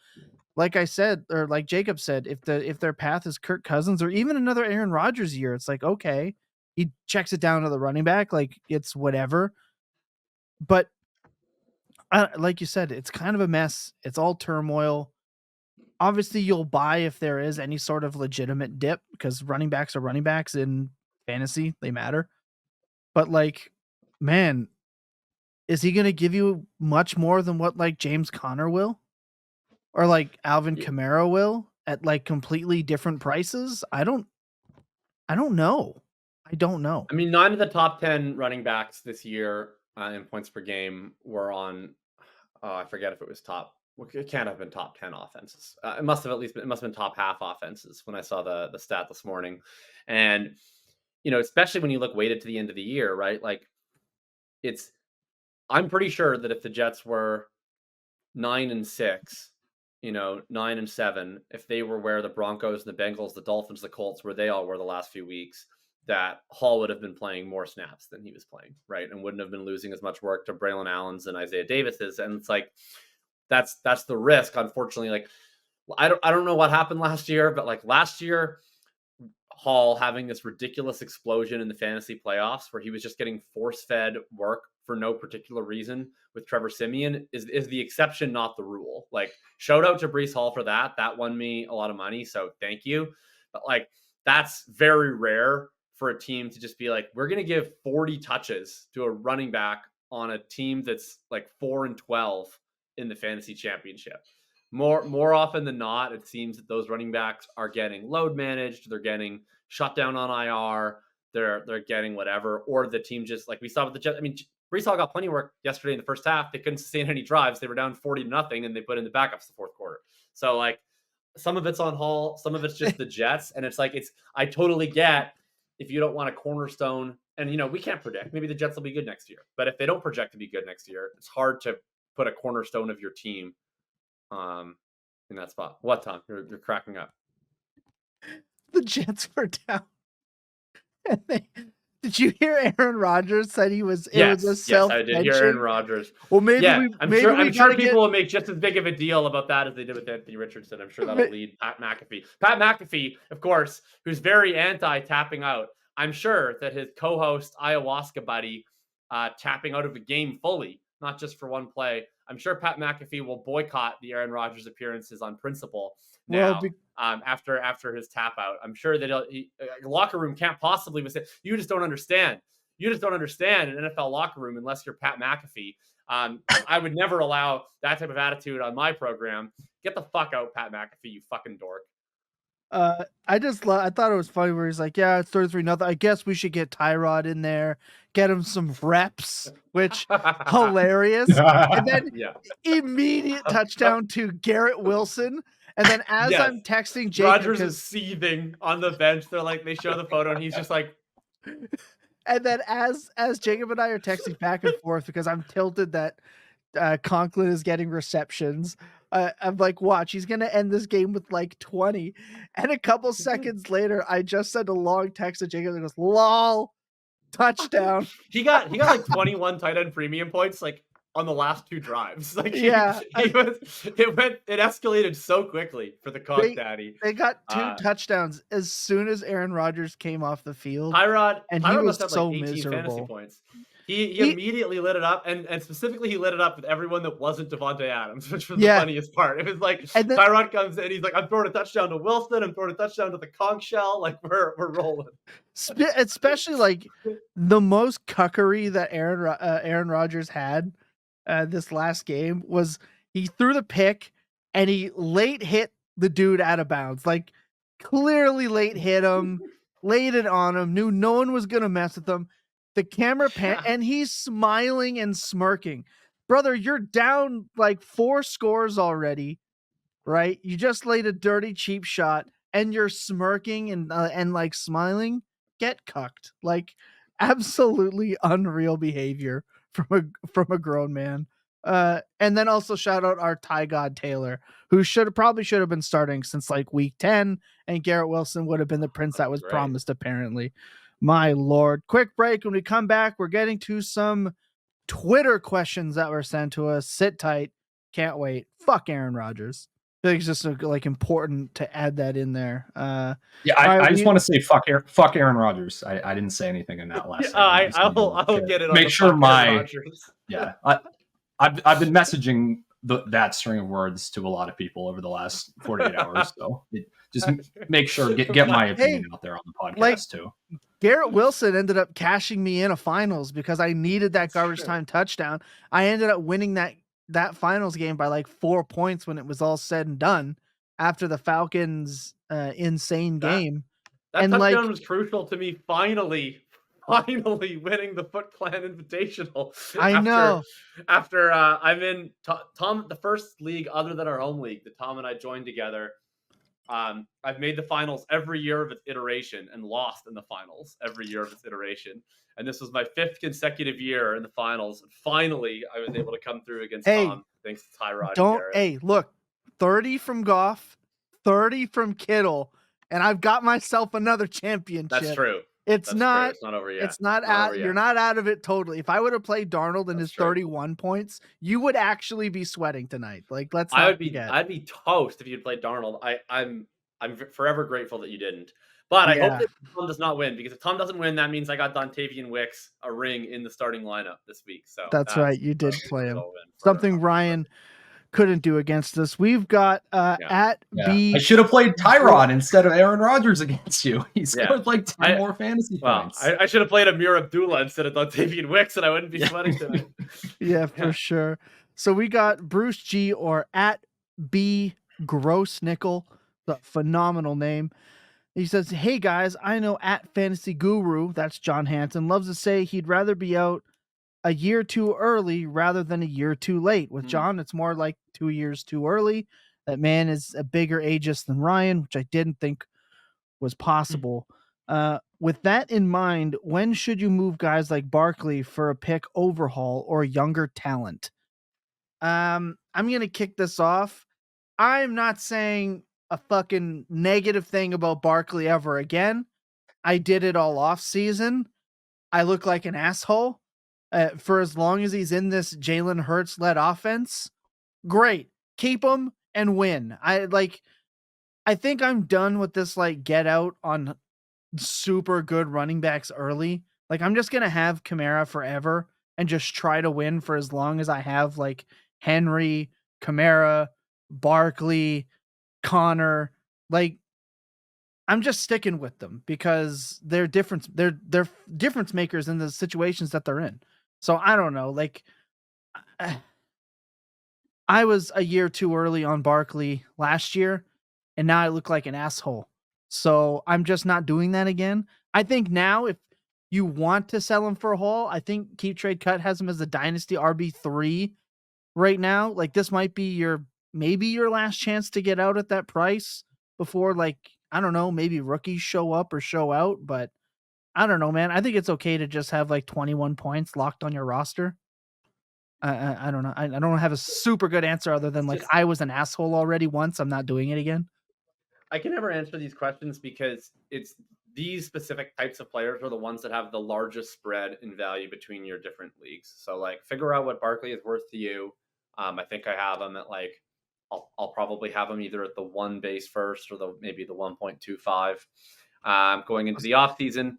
like I said, or like Jacob said, if their path is Kirk Cousins or even another Aaron Rodgers year, it's like, okay, he checks it down to the running back. Like, it's whatever. But like you said, it's kind of a mess. It's all turmoil. Obviously, you'll buy if there is any sort of legitimate dip because running backs are running backs in fantasy. They matter. But like, man, is he going to give you much more than what like James Conner will? Or like Alvin Kamara will at like completely different prices? I don't know. I don't know. I mean, 9 of the top 10 running backs this year in points per game were on, I forget if it was top. It can't have been top 10 offenses. It must have been top half offenses when I saw the stat this morning. And, especially when you look weighted to the end of the year, right? Like, I'm pretty sure that if the Jets were 9-6, 9-7, if they were where the Broncos, the Bengals, the Dolphins, the Colts, where they all were the last few weeks, that Hall would have been playing more snaps than he was playing, right? And wouldn't have been losing as much work to Braylon Allen's and Isaiah Davis's. And it's like, that's the risk. Unfortunately, like, I don't know what happened last year, but like last year, Hall having this ridiculous explosion in the fantasy playoffs where he was just getting force-fed work for no particular reason with Trevor Siemian is the exception, not the rule. Like, shout out to Breece Hall for that. That won me a lot of money, so thank you. But like, that's very rare for a team to just be like, we're going to give 40 touches to a running back on a team that's like 4-12 in the fantasy championship. More often than not, it seems that those running backs are getting load managed. They're getting shut down on IR. They're getting whatever, or the team just, like we saw with the Jets. I mean, Breece Hall got plenty of work yesterday in the first half. They couldn't sustain any drives. They were down 40-0, and they put in the backups the fourth quarter. So like, some of it's on Hall, some of it's just the Jets, and it's like, I totally get if you don't want a cornerstone, and we can't predict. Maybe the Jets will be good next year, but if they don't project to be good next year, it's hard to put a cornerstone of your team in that spot. What, Tom? You're cracking up. the Jets were down. And did you hear Aaron Rodgers said it was a Yes, I self-mention? did hear Aaron Rodgers. Well, maybe Yeah, we I'm maybe sure. we I'm sure gotta people get will make just as big of a deal about that as they did with Anthony Richardson. I'm sure that'll lead Pat McAfee. Pat McAfee, of course, who's very anti-tapping out. I'm sure that his co-host ayahuasca buddy tapping out of a game fully, not just for one play. I'm sure Pat McAfee will boycott the Aaron Rodgers appearances on principle now. After his tap out, I'm sure that locker room can't possibly say, you just don't understand. You just don't understand an NFL locker room unless you're Pat McAfee. I would never allow that type of attitude on my program. Get the fuck out, Pat McAfee, you fucking dork. I thought it was funny where he's like, yeah, it's 33-0. I guess we should get Tyrod in there, get him some reps, which hilarious. And then immediate touchdown to Garrett Wilson. And then as I'm texting Jake, Rodgers is seething on the bench. They show the photo and he's just like. And then as Jacob and I are texting back and forth because I'm tilted that Conklin is getting receptions. I'm like, watch, he's gonna end this game with like 20. And a couple seconds later, I just sent a long text to Jacob that goes, lol, touchdown. He got like 21 tight end premium points like on the last two drives. Like it escalated so quickly for the Conk Daddy. They got two touchdowns as soon as Aaron Rodgers came off the field. Tyrod he was must have so like 18 miserable. fantasy points. He immediately lit it up, and specifically he lit it up with everyone that wasn't Devontae Adams, which was the funniest part. It was like Tyrod comes in, he's like, I'm throwing a touchdown to Wilson, I'm throwing a touchdown to the conch shell, like we're rolling. Especially like the most cuckery that Aaron Rodgers had this last game was he threw the pick and he late hit the dude out of bounds, like clearly late hit him, laid it on him, knew no one was gonna mess with him. The camera and he's smiling and smirking. Brother, you're down like 4 scores already, right? You just laid a dirty cheap shot and you're smirking and like smiling. Get cucked. Like absolutely unreal behavior from a grown man. And then also shout out our Ty God Taylor, who probably should have been starting since like week 10, and Garrett Wilson would have been the prince that was promised apparently. My Lord. Quick break. When we come back, we're getting to some Twitter questions that were sent to us. Sit tight. Can't wait. Fuck Aaron Rodgers. I think it's just like important to add that in there. I just want to say fuck Aaron Rodgers. I didn't say anything in that last. I'll get it. Make sure I've been messaging that string of words to a lot of people over the last 48 hours. So just make sure get my opinion out there on the podcast too. Garrett Wilson ended up cashing me in a finals because I needed that garbage time touchdown. I ended up winning that finals game by like 4 points when it was all said and done after the Falcons' insane game. That touchdown was crucial to me finally winning the Foot Clan Invitational. After I'm in Tom, the first league other than our home league that Tom and I joined together. I've made the finals every year of its iteration and lost in the finals every year of its iteration. And this was my 5th consecutive year in the finals. And finally, I was able to come through against Tom thanks to Tyrod. Look, 30 from Goff, 30 from Kittle, and I've got myself another championship. That's true. It's not over yet. You're not out of it totally. If I would have played Darnold and his 31 points, you would actually be sweating tonight. Like, let's not forget. I'd be toast if you'd played Darnold. I'm forever grateful that you didn't. But I hope that Tom does not win, because if Tom doesn't win, that means I got Dontavian Wicks a ring in the starting lineup this week. So that's right. You did play him. Something Ryan couldn't do against us. We've got I should have played Tyrod instead of Aaron Rodgers against you. He's scored like 10 more fantasy points. I should have played Amir Abdullah instead of Dontavian Wicks, and I wouldn't be sweating tonight. For sure. So we got Bruce G, or at B Gross Nickel, the phenomenal name. He says, hey guys, I know at Fantasy Guru, that's John Hansen, loves to say he'd rather be out a year too early rather than a year too late. With John, it's more like 2 years too early. That man is a bigger ageist than Ryan, which I didn't think was possible. With that in mind, when should you move guys like Barkley for a pick overhaul or younger talent? I'm going to kick this off. I'm not saying a fucking negative thing about Barkley ever again. I did it all off season. I look like an asshole. For as long as he's in this Jalen Hurts led offense, great. Keep him and win. I think I'm done with this like get out on super good running backs early. Like I'm just gonna have Kamara forever and just try to win for as long as I have like Henry, Kamara, Barkley, Connor. Like I'm just sticking with them because they're difference makers in the situations that they're in. So I don't know. Like I was a year too early on Barkley last year, and now I look like an asshole. So I'm just not doing that again. I think now if you want to sell him for a haul, I think Keep Trade Cut has him as a dynasty RB3 right now. Like this might be maybe your last chance to get out at that price before like, I don't know, maybe rookies show up or show out, but I don't know, man. I think it's okay to just have like 21 points locked on your roster. I don't know. I don't have a super good answer other than like I was an asshole already once. I'm not doing it again. I can never answer these questions because it's these specific types of players are the ones that have the largest spread in value between your different leagues. So like figure out what Barkley is worth to you. I think I have him at like I'll probably have him either at the 1 base first or maybe the 1.25. Going into the offseason,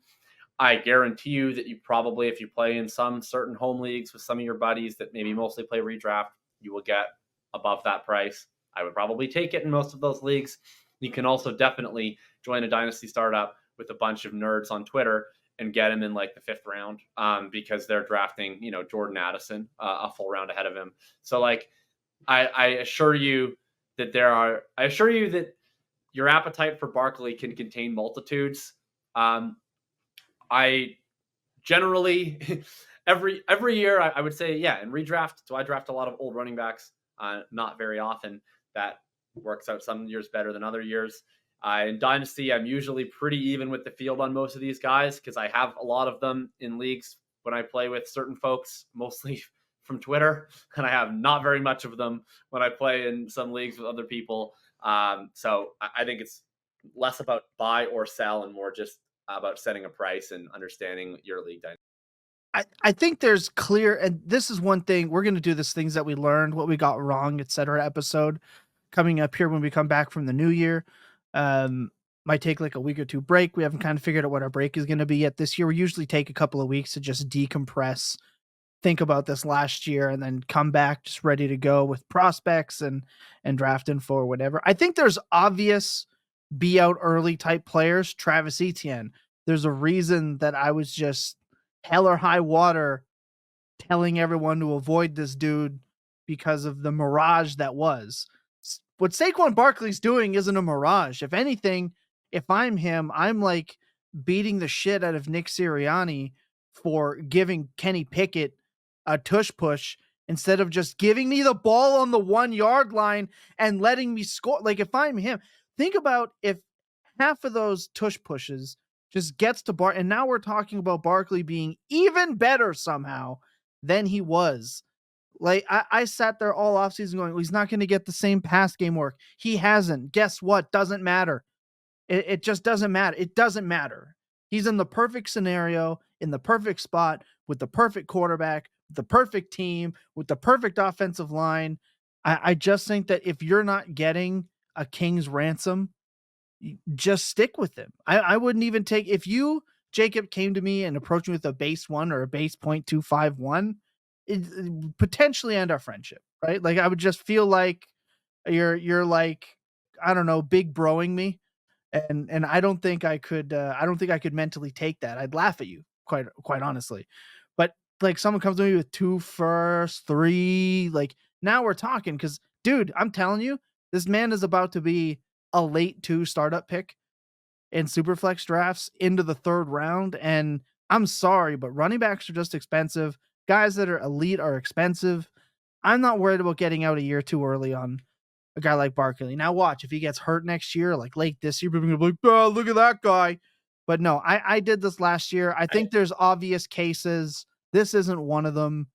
I guarantee you that you probably, if you play in some certain home leagues with some of your buddies that maybe mostly play redraft, you will get above that price. I would probably take it in most of those leagues. You can also definitely join a dynasty startup with a bunch of nerds on Twitter and get him in like the 5th round because they're drafting, Jordan Addison a full round ahead of him. So like, I assure you that your appetite for Barkley can contain multitudes. I generally every year I would say, yeah, in redraft. So I draft a lot of old running backs, not very often. That works out some years better than other years. In Dynasty, I'm usually pretty even with the field on most of these guys because I have a lot of them in leagues when I play with certain folks, mostly from Twitter, and I have not very much of them when I play in some leagues with other people. So I think it's less about buy or sell and more just about setting a price and understanding your league dynamic. I think there's clear, and this is one thing we're going to do this things that we learned, what we got wrong, etc. episode coming up here when we come back from the new year. Might take like a week or two break. We haven't kind of figured out what our break is going to be yet this year. We usually take a couple of weeks to just decompress, think about this last year, and then come back just ready to go with prospects and draft info or whatever. I think there's obvious be out early type players. Travis Etienne. There's a reason that I was just hell or high water telling everyone to avoid this dude because of the mirage that was. What Saquon Barkley's doing isn't a mirage. If anything, if I'm him, I'm like beating the shit out of Nick Sirianni for giving Kenny Pickett a tush push instead of just giving me the ball on the 1 yard line and letting me score. Like if I'm him, think about if half of those tush pushes just gets to and now we're talking about Barkley being even better somehow than he was. Like I sat there all offseason going, well, he's not going to get the same pass game work. He hasn't. Guess what? Doesn't matter. It just doesn't matter. It doesn't matter. He's in the perfect scenario, in the perfect spot, with the perfect quarterback, the perfect team, with the perfect offensive line. I just think that if you're not getting a king's ransom, just stick with him. I wouldn't even take, if you, Jacob, came to me and approached me with a base 1 or a base 0.251, it potentially end our friendship, right? Like I would just feel like you're like, I don't know, big broing me. And I don't think I could mentally take that. I'd laugh at you quite honestly. But like someone comes to me with 2 firsts, 3, like now we're talking. Cause dude, I'm telling you, this man is about to be a late 2 startup pick in Superflex drafts into the 3rd round. And I'm sorry, but running backs are just expensive. Guys that are elite are expensive. I'm not worried about getting out a year too early on a guy like Barkley. Now watch, if he gets hurt next year, like late this year, people are gonna be like, oh, look at that guy. But no, I did this last year. I think there's obvious cases. This isn't one of them.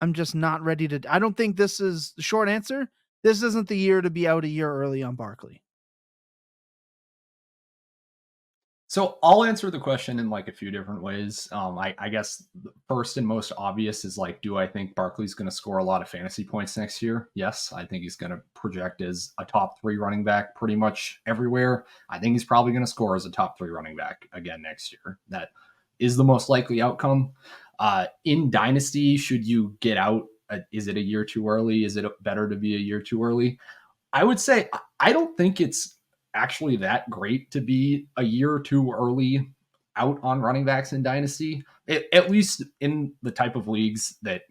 I'm just not ready to. I don't think this is the short answer. This isn't the year to be out a year early on Barkley. So I'll answer the question in like a few different ways. I guess the first and most obvious is like, do I think Barkley's going to score a lot of fantasy points next year? Yes, I think he's going to project as a top 3 running back pretty much everywhere. I think he's probably going to score as a top 3 running back again next year. That is the most likely outcome. In Dynasty, should you get out? Is it a year too early? Is it better to be a year too early? I would say I don't think it's actually that great to be a year or two early out on running backs in Dynasty, at least in the type of leagues that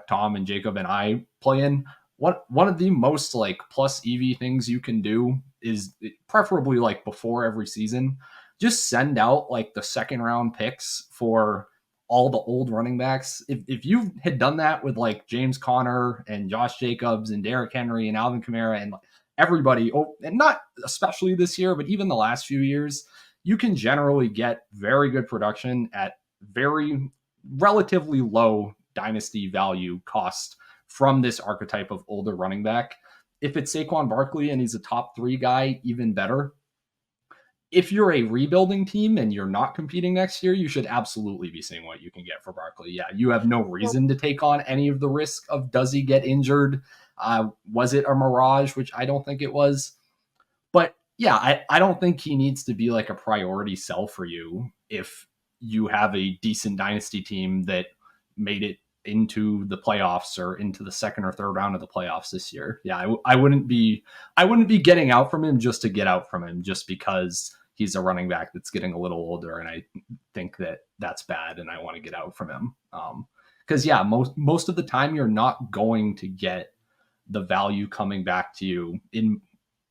Tom and Jacob and I play in. One of the most like plus EV things you can do is preferably like before every season, just send out like the second round picks for all the old running backs. If you had done that with like James Conner and Josh Jacobs and Derrick Henry and Alvin Kamara and everybody, and not especially this year, but even the last few years, you can generally get very good production at very relatively low dynasty value cost from this archetype of older running back. If it's Saquon Barkley and he's a top 3 guy, even better. If you're a rebuilding team and you're not competing next year, you should absolutely be seeing what you can get for Barkley. Yeah, you have no reason to take on any of the risk of does he get injured? Was it a mirage, which I don't think it was. But yeah, I don't think he needs to be like a priority sell for you if you have a decent dynasty team that made it into the playoffs or into the second or third round of the playoffs this year. Yeah, I wouldn't be getting out from him just to get out from him just because he's a running back that's getting a little older and I think that that's bad and I want to get out from him. Because yeah, most of the time you're not going to get the value coming back to you in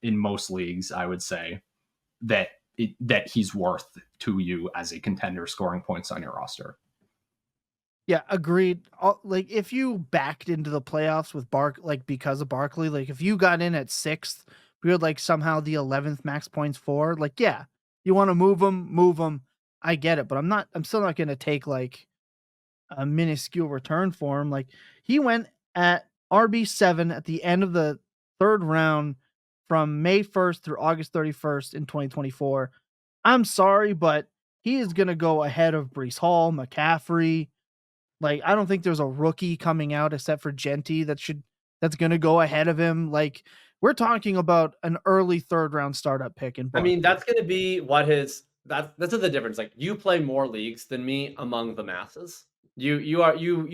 most leagues, I would say, that he's worth to you as a contender scoring points on your roster. Yeah, agreed. Like if you backed into the playoffs with because of Barkley, like if you got in at 6th, we had like somehow the 11th max points for, like, yeah, you want to move him. I get it, but I'm still not going to take like a minuscule return for him. Like he went at RB7 at the end of the 3rd round from May 1st through August 31st in 2024. I'm sorry, but he is going to go ahead of Breece Hall, McCaffrey. Like, I don't think there's a rookie coming out except for Genty that's going to go ahead of him. Like, we're talking about an early 3rd round startup pick. I mean, that's going to be what that's the difference. Like, you play more leagues than me among the masses. You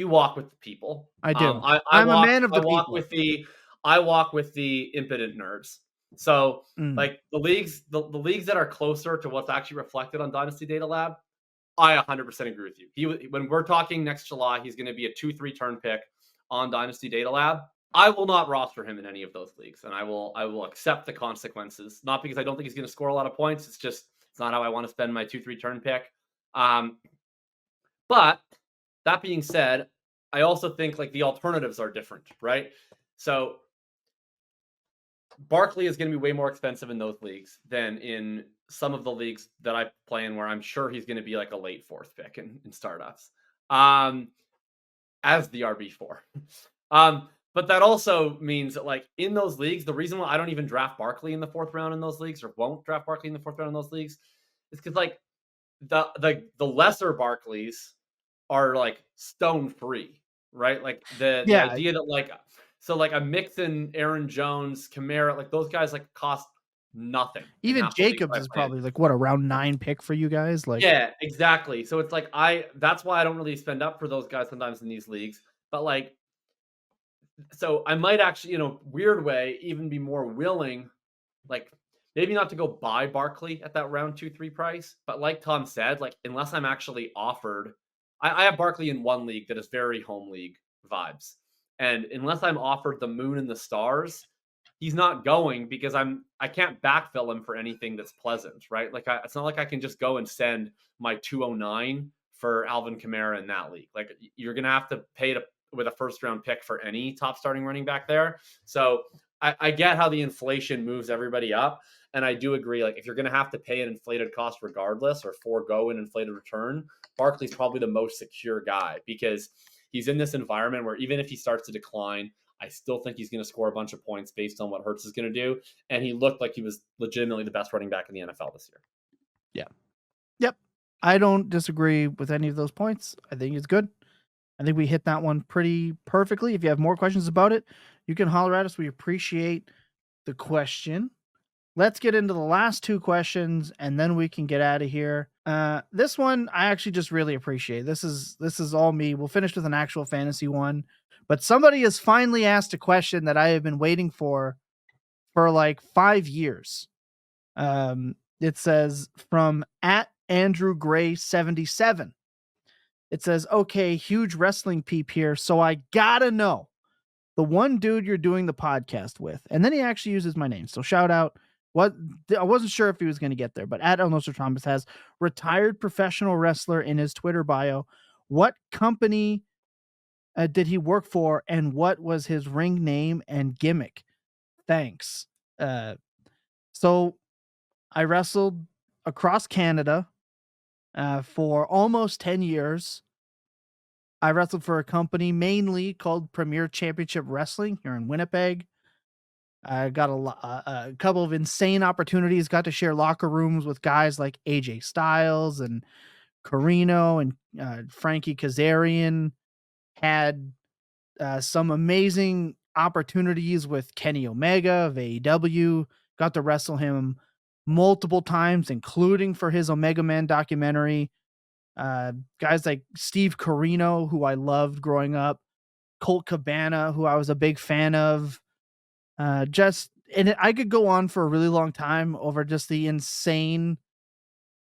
walk with the people. I do. I'm a man of the walk people. I walk with the impotent nerds. So like the leagues that are closer to what's actually reflected on Dynasty Data Lab, I 100% agree with you. When we're talking next July, he's going to be a 2-3 turn pick on Dynasty Data Lab. I will not roster him in any of those leagues, and I will accept the consequences. Not because I don't think he's going to score a lot of points. It's not how I want to spend my 2-3 turn pick. But that being said, I also think like the alternatives are different, right? So Barkley is going to be way more expensive in those leagues than in some of the leagues that I play in, where I'm sure he's going to be like a late 4th pick in startups, as the RB4. But that also means that like in those leagues, the reason why I don't even draft Barkley in the 4th round in those leagues, or won't draft Barkley in the 4th round in those leagues, is because like the lesser Barkleys are like stone free, right? Like the idea that like, so like a Mixon, Aaron Jones, Kamara, like those guys like cost nothing. Even Jacobs is probably like what, a round 9 pick for you guys? Like, yeah, exactly. So it's like that's why I don't really spend up for those guys sometimes in these leagues. But like, so I might actually, weird way, even be more willing, like maybe not to go buy Barkley at that round 2-3 price, but like Tom said, like unless I'm actually offered, I have Barkley in one league that is very home league vibes. And unless I'm offered the moon and the stars, he's not going because I can't backfill him for anything that's pleasant, right? Like it's not like I can just go and send my 209 for Alvin Kamara in that league. Like you're gonna have to pay with a 1st round pick for any top starting running back there. So I get how the inflation moves everybody up. And I do agree, like if you're gonna have to pay an inflated cost regardless or forego an inflated return, Barkley's probably the most secure guy because he's in this environment where even if he starts to decline, I still think he's going to score a bunch of points based on what Hurts is going to do. And he looked like he was legitimately the best running back in the NFL this year. Yeah. I don't disagree with any of those points. I think it's good. I think we hit that one pretty perfectly. If you have more questions about it, you can holler at us. We appreciate the question. Let's get into the last 2 questions and then we can get out of here. This one I actually just really appreciate. This is all me. We'll finish with an actual fantasy one, but somebody has finally asked a question that I have been waiting for like 5 years. It says from @AndrewGray77. It says, okay, huge wrestling peep here. So I gotta know the one dude you're doing the podcast with. And then he actually uses my name. So shout out. What I wasn't sure if he was going to get there, but @ElNostradamus has retired professional wrestler in his Twitter bio. What company did he work for, and what was his ring name and gimmick? Thanks. So I wrestled across Canada for almost 10 years. I wrestled for a company mainly called Premier Championship Wrestling here in Winnipeg. I got a couple of insane opportunities, got to share locker rooms with guys like AJ Styles and Carino and Frankie Kazarian. Had some amazing opportunities with Kenny Omega of AEW. Got to wrestle him multiple times, including for his Omega Man documentary. Guys like Steve Carino, who I loved growing up, Colt Cabana, who I was a big fan of. I could go on for a really long time over just the insane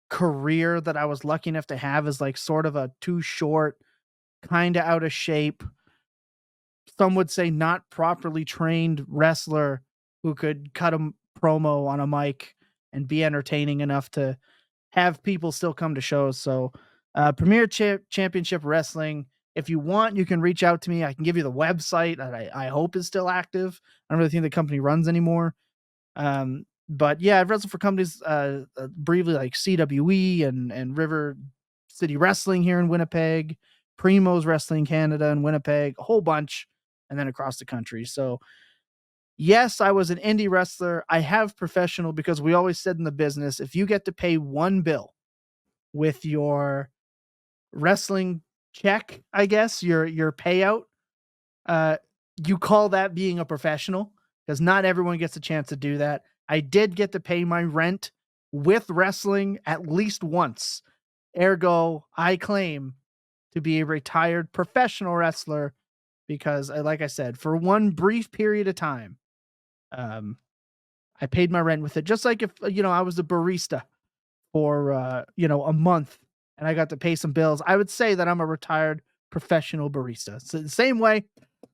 career that I was lucky enough to have as like sort of a too short, kind of out of shape, some would say not properly trained wrestler who could cut a promo on a mic and be entertaining enough to have people still come to shows. So Premier Championship Wrestling, if you want, you can reach out to me. I can give you the website that I hope is still active. I don't really think the company runs anymore. But yeah, I've wrestled for companies briefly like CWE and River City Wrestling here in Winnipeg, Primo's Wrestling Canada in Winnipeg, a whole bunch, and then across the country. So yes, I was an indie wrestler. I have professional because we always said in the business, if you get to pay one bill with your wrestling check, I guess, your payout, you call that being a professional, because not everyone gets a chance to do that. I did get to pay my rent with wrestling at least once. Ergo, I claim to be a retired professional wrestler because, like I said, for one brief period of time, I paid my rent with it. Just like if, I was a barista for, a month and I got to pay some bills, I would say that I'm a retired professional barista. So the same way,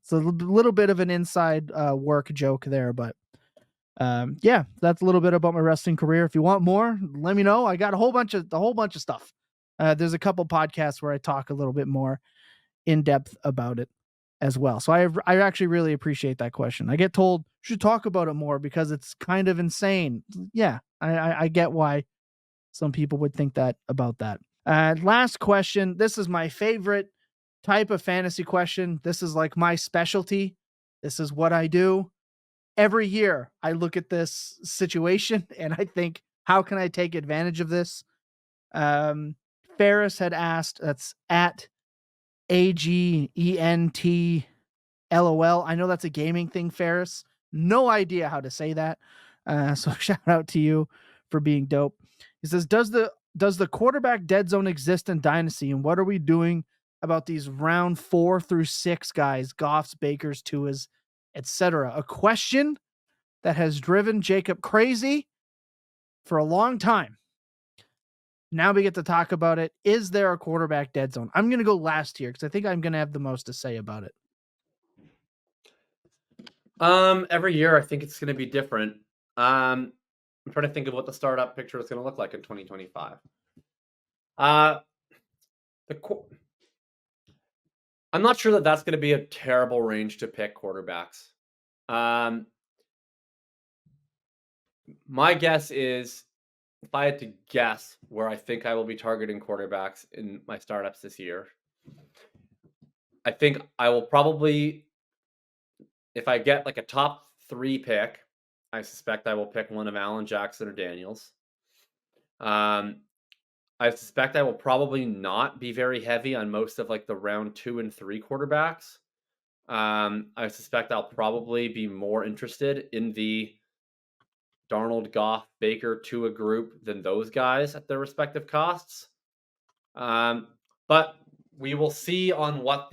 it's a little bit of an inside work joke there, but yeah, that's a little bit about my wrestling career. If you want more, let me know. I got a whole bunch of stuff. There's a couple podcasts where I talk a little bit more in depth about it as well. So I actually really appreciate that question. I get told you should talk about it more because it's kind of insane. Yeah, I get why some people would think that about that. Last question. This is my favorite type of fantasy question. This is like my specialty. This is what I do. Every year I look at this situation and I think, how can I take advantage of this? Ferris had asked, that's at AGENT LOL. I know that's a gaming thing, Ferris. No idea how to say that. So shout out to you for being dope. He says, does the quarterback dead zone exist in Dynasty? And what are we doing about these round 4 through 6 guys, Goffs, Bakers, Tuas, etc.? A question that has driven Jacob crazy for a long time. Now we get to talk about it. Is there a quarterback dead zone? I'm going to go last here because I think I'm going to have the most to say about it. Every year I think it's going to be different. I'm trying to think of what the startup picture is going to look like in 2025. I'm not sure that that's going to be a terrible range to pick quarterbacks. My guess is, if I had to guess where I think I will be targeting quarterbacks in my startups this year, I think I will probably, if I get like a top 3 pick, I suspect I will pick one of Allen, Jackson, or Daniels. I I suspect I will probably not be very heavy on most of like the round 2 and 3 quarterbacks. I suspect I'll probably be more interested in the Darnold, Goff, Baker to a group than those guys at their respective costs. But we will see on what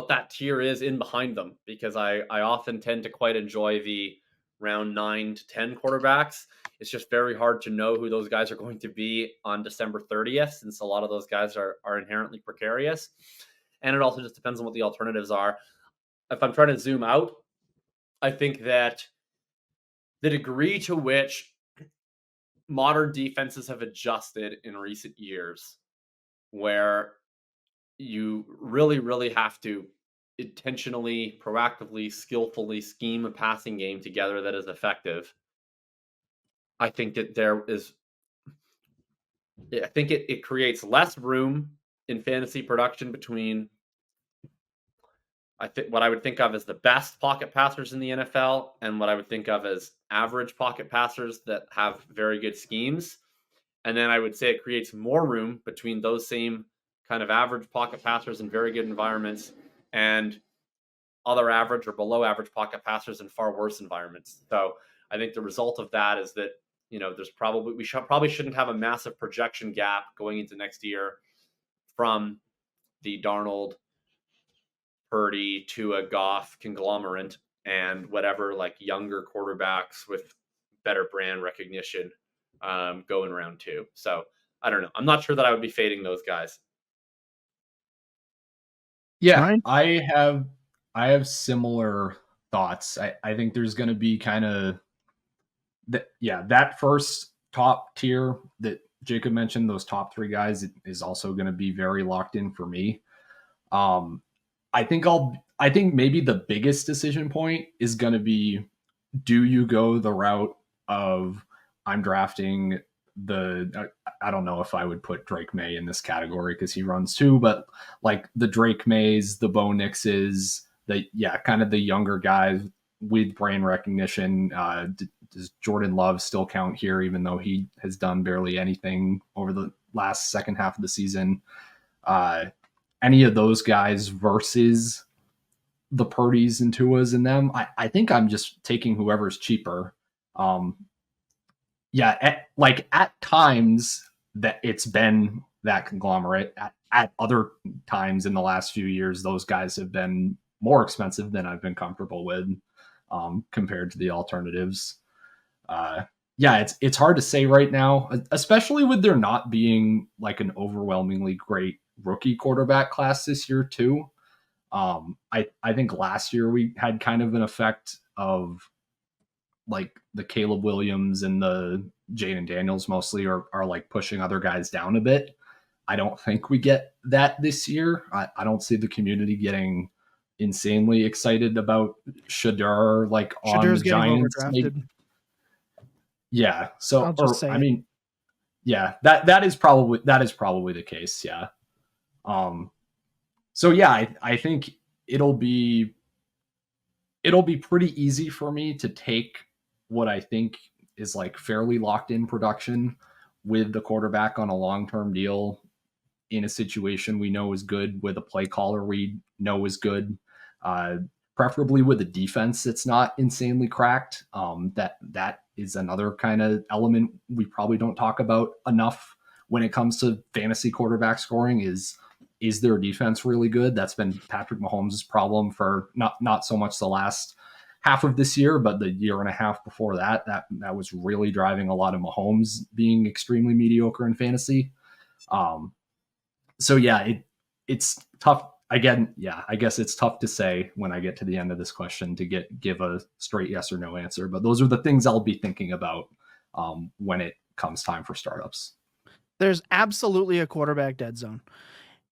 that tier is in behind them, because I often tend to quite enjoy the round 9 to 10 quarterbacks. It's just very hard to know who those guys are going to be on December 30th, since a lot of those guys are inherently precarious. And it also just depends on what the alternatives are. If I'm trying to zoom out, I think that the degree to which modern defenses have adjusted in recent years, where you really, really have to intentionally, proactively, skillfully scheme a passing game together that is effective. I think that it creates less room in fantasy production between what I would think of as the best pocket passers in the NFL and what I would think of as average pocket passers that have very good schemes. And then I would say it creates more room between those same kind of average pocket passers in very good environments and other average or below average pocket passers in far worse environments. So I think the result of that is that, there's probably, probably shouldn't have a massive projection gap going into next year from the Darnold, Purdy to a Goff conglomerate and whatever like younger quarterbacks with better brand recognition go in round 2. So I don't know. I'm not sure that I would be fading those guys. Yeah, Ryan? I have similar thoughts. I think there's going to be kind of that first top tier that Jacob mentioned, those top 3 guys, is also going to be very locked in for me. I think maybe the biggest decision point is going to be, do you go the route of I'm drafting I don't know if I would put Drake May in this category because he runs too, but like the Drake Mays, the Bo Nixes, kind of the younger guys with brain recognition. Does Jordan Love still count here, even though he has done barely anything over the last second half of the season? Any of those guys versus the Purdy's and Tuas in them, I think I'm just taking whoever's cheaper. At times that it's been that conglomerate. At other times in the last few years, those guys have been more expensive than I've been comfortable with compared to the alternatives. It's hard to say right now, especially with there not being like an overwhelmingly great rookie quarterback class this year too. I think last year we had kind of an effect of like the Caleb Williams and the Jaden Daniels mostly are like pushing other guys down a bit. I don't think we get that this year. I don't see the community getting insanely excited about Shedeur like on the Giants. Overdrafted. Yeah. So I'll just say I mean, yeah, that is probably the case. Yeah. So yeah, I think it'll be pretty easy for me to take what I think is like fairly locked in production with the quarterback on a long-term deal in a situation we know is good, with a play caller we know is good, preferably with a defense that's not insanely cracked. That is another kind of element we probably don't talk about enough when it comes to fantasy quarterback scoring. Is their defense really good? That's been Patrick Mahomes' problem for not so much the last half of this year, but the year and a half before that was really driving a lot of Mahomes being extremely mediocre in fantasy. So yeah, it's tough. Again, yeah, I guess it's tough to say when I get to the end of this question to give a straight yes or no answer, but those are the things I'll be thinking about when it comes time for startups. There's absolutely a quarterback dead zone.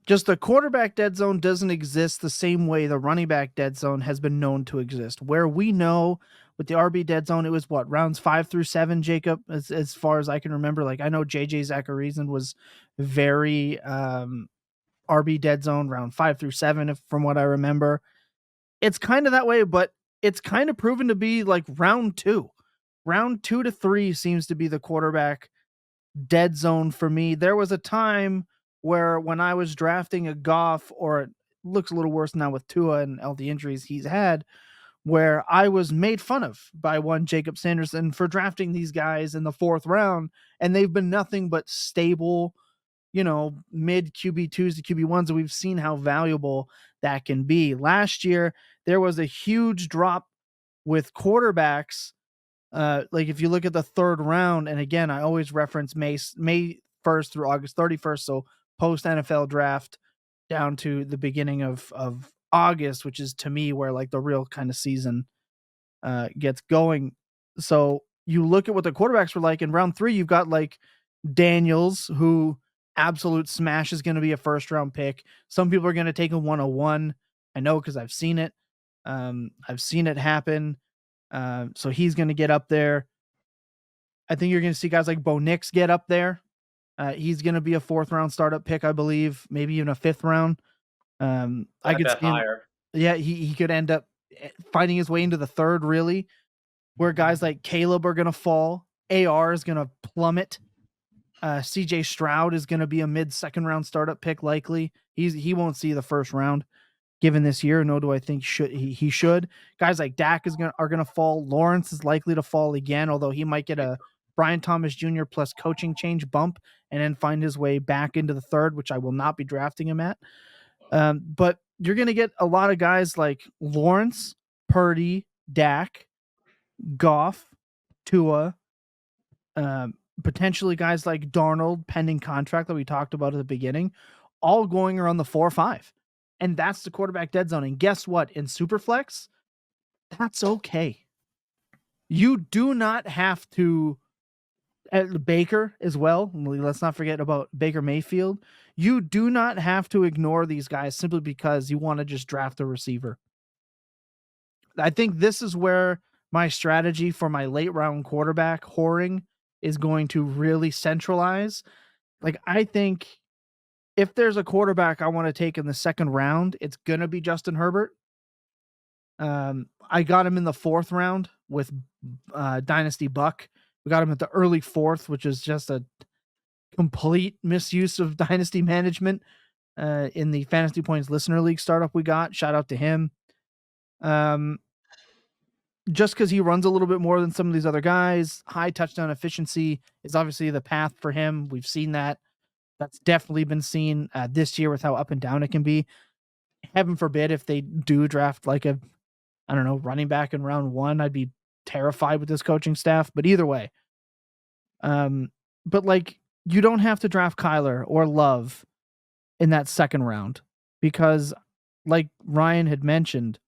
Just the quarterback dead zone doesn't exist the same way the running back dead zone has been known to exist, where we know with the RB dead zone, it was rounds 5 through 7, Jacob, as far as I can remember. Like, I know JJ Zacharyson was very RB dead zone round 5 through 7, from what I remember. It's kind of that way, but it's kind of proven to be like round 2 to 3 seems to be the quarterback dead zone for me. There was a time where when I was drafting a Goff, or it looks a little worse now with Tua and all the injuries he's had, where I was made fun of by one Jacob Sanderson for drafting these guys in the 4th round, and they've been nothing but stable, mid QB2s to QB1s, and we've seen how valuable that can be. Last year, there was a huge drop with quarterbacks. Like if you look at the 3rd round, and again, I always reference May 1st through August 31st, so post NFL draft down to the beginning of August, which is to me where like the real kind of season gets going. So you look at what the quarterbacks were like in round 3, you've got like Daniels, who absolute smash is going to be a 1st round pick. Some people are going to take a 101. I know, because I've seen it. I've seen it happen. So he's going to get up there. I think you're going to see guys like Bo Nix get up there. He's going to be a 4th round startup pick, I believe, maybe even a 5th round. I could see him, higher. yeah, he could end up finding his way into the 3rd, really, where guys like Caleb are going to fall. AR is going to plummet. CJ Stroud is going to be a mid-2nd round startup pick, likely. He won't see the 1st round given this year. No, do I think he should. Guys like Dak are going to fall. Lawrence is likely to fall again, although he might get a Brian Thomas Jr. plus coaching change bump and then find his way back into the 3rd, which I will not be drafting him at. But you're going to get a lot of guys like Lawrence, Purdy, Dak, Goff, Tua, potentially guys like Darnold, pending contract that we talked about at the beginning, all going around the 4 or 5. And that's the quarterback dead zone. And guess what? In Superflex, that's okay. You do not have to, Baker as well. Let's not forget about Baker Mayfield. You do not have to ignore these guys simply because you want to just draft a receiver. I think this is where my strategy for my late round quarterback whoring is going to really centralize. Like, I think if there's a quarterback I want to take in the 2nd round, it's going to be Justin Herbert. I got him in the 4th round with Dynasty Buck. We got him at the early 4th, which is just a complete misuse of dynasty management in the Fantasy Points Listener League startup we got. Shout out to him. Just because he runs a little bit more than some of these other guys, high touchdown efficiency is obviously the path for him. We've seen that. That's definitely been seen this year with how up and down it can be. Heaven forbid if they do draft like a, running back in round 1, I'd be terrified with this coaching staff. But either way, but like, you don't have to draft Kyler or Love in that 2nd round because, like Ryan had mentioned,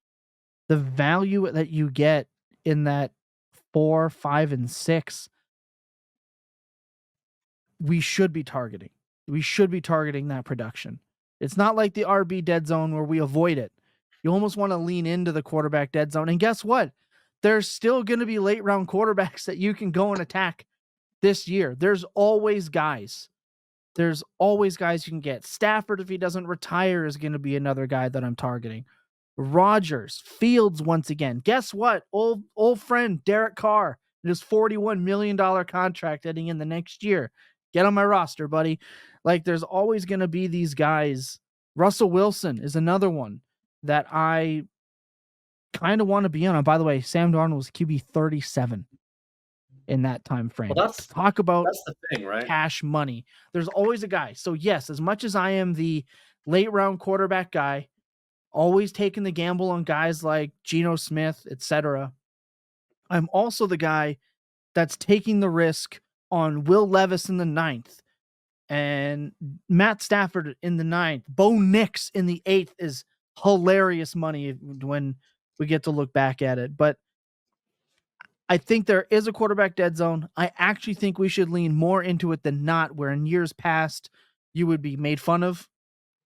the value that you get in that 4, 5, and 6, we should be targeting. We should be targeting that production. It's not like the RB dead zone where we avoid it. You almost want to lean into the quarterback dead zone. And guess what? There's still going to be late round quarterbacks that you can go and attack this year. There's always guys. There's always guys you can get. Stafford, if he doesn't retire, is going to be another guy that I'm targeting. Rodgers, Fields once again. Guess what? Old friend Derek Carr, his $41 million contract heading in the next year. Get on my roster, buddy. Like, there's always going to be these guys. Russell Wilson is another one that I kind of want to be on. And by the way, Sam Darnold was QB 37 in that time frame. Well, that's the thing, right? Cash money. There's always a guy. So yes, as much as I am the late round quarterback guy, always taking the gamble on guys like Geno Smith, etc., I'm also the guy that's taking the risk on Will Levis in the 9th and Matt Stafford in the 9th. Bo Nix in the 8th is hilarious money when we get to look back at it. But I think there is a quarterback dead zone. I actually think we should lean more into it than not, where in years past you would be made fun of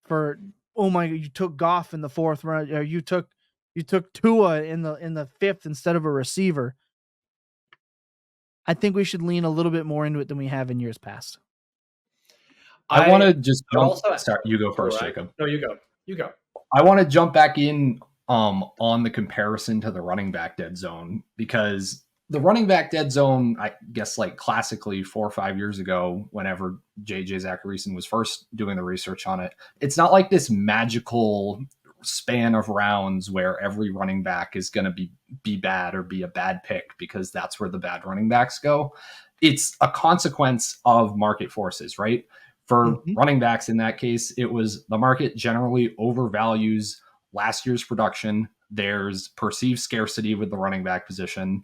for, oh my, you took Goff in the 4th round, or you took Tua in the 5th instead of a receiver. I think we should lean a little bit more into it than we have in years past. I want to just jump. also- Sorry, you go first, Right. Jacob. No, you go. You go. I want to jump back in on the comparison to the running back dead zone, because the running back dead zone, I guess, like classically 4 or 5 years ago, whenever JJ Zacharyson was first doing the research on it, it's not like this magical span of rounds where every running back is going to be bad or be a bad pick because that's where the bad running backs go. It's a consequence of market forces, right? For running backs in that case, it was the market generally overvalues last year's production. There's perceived scarcity with the running back position.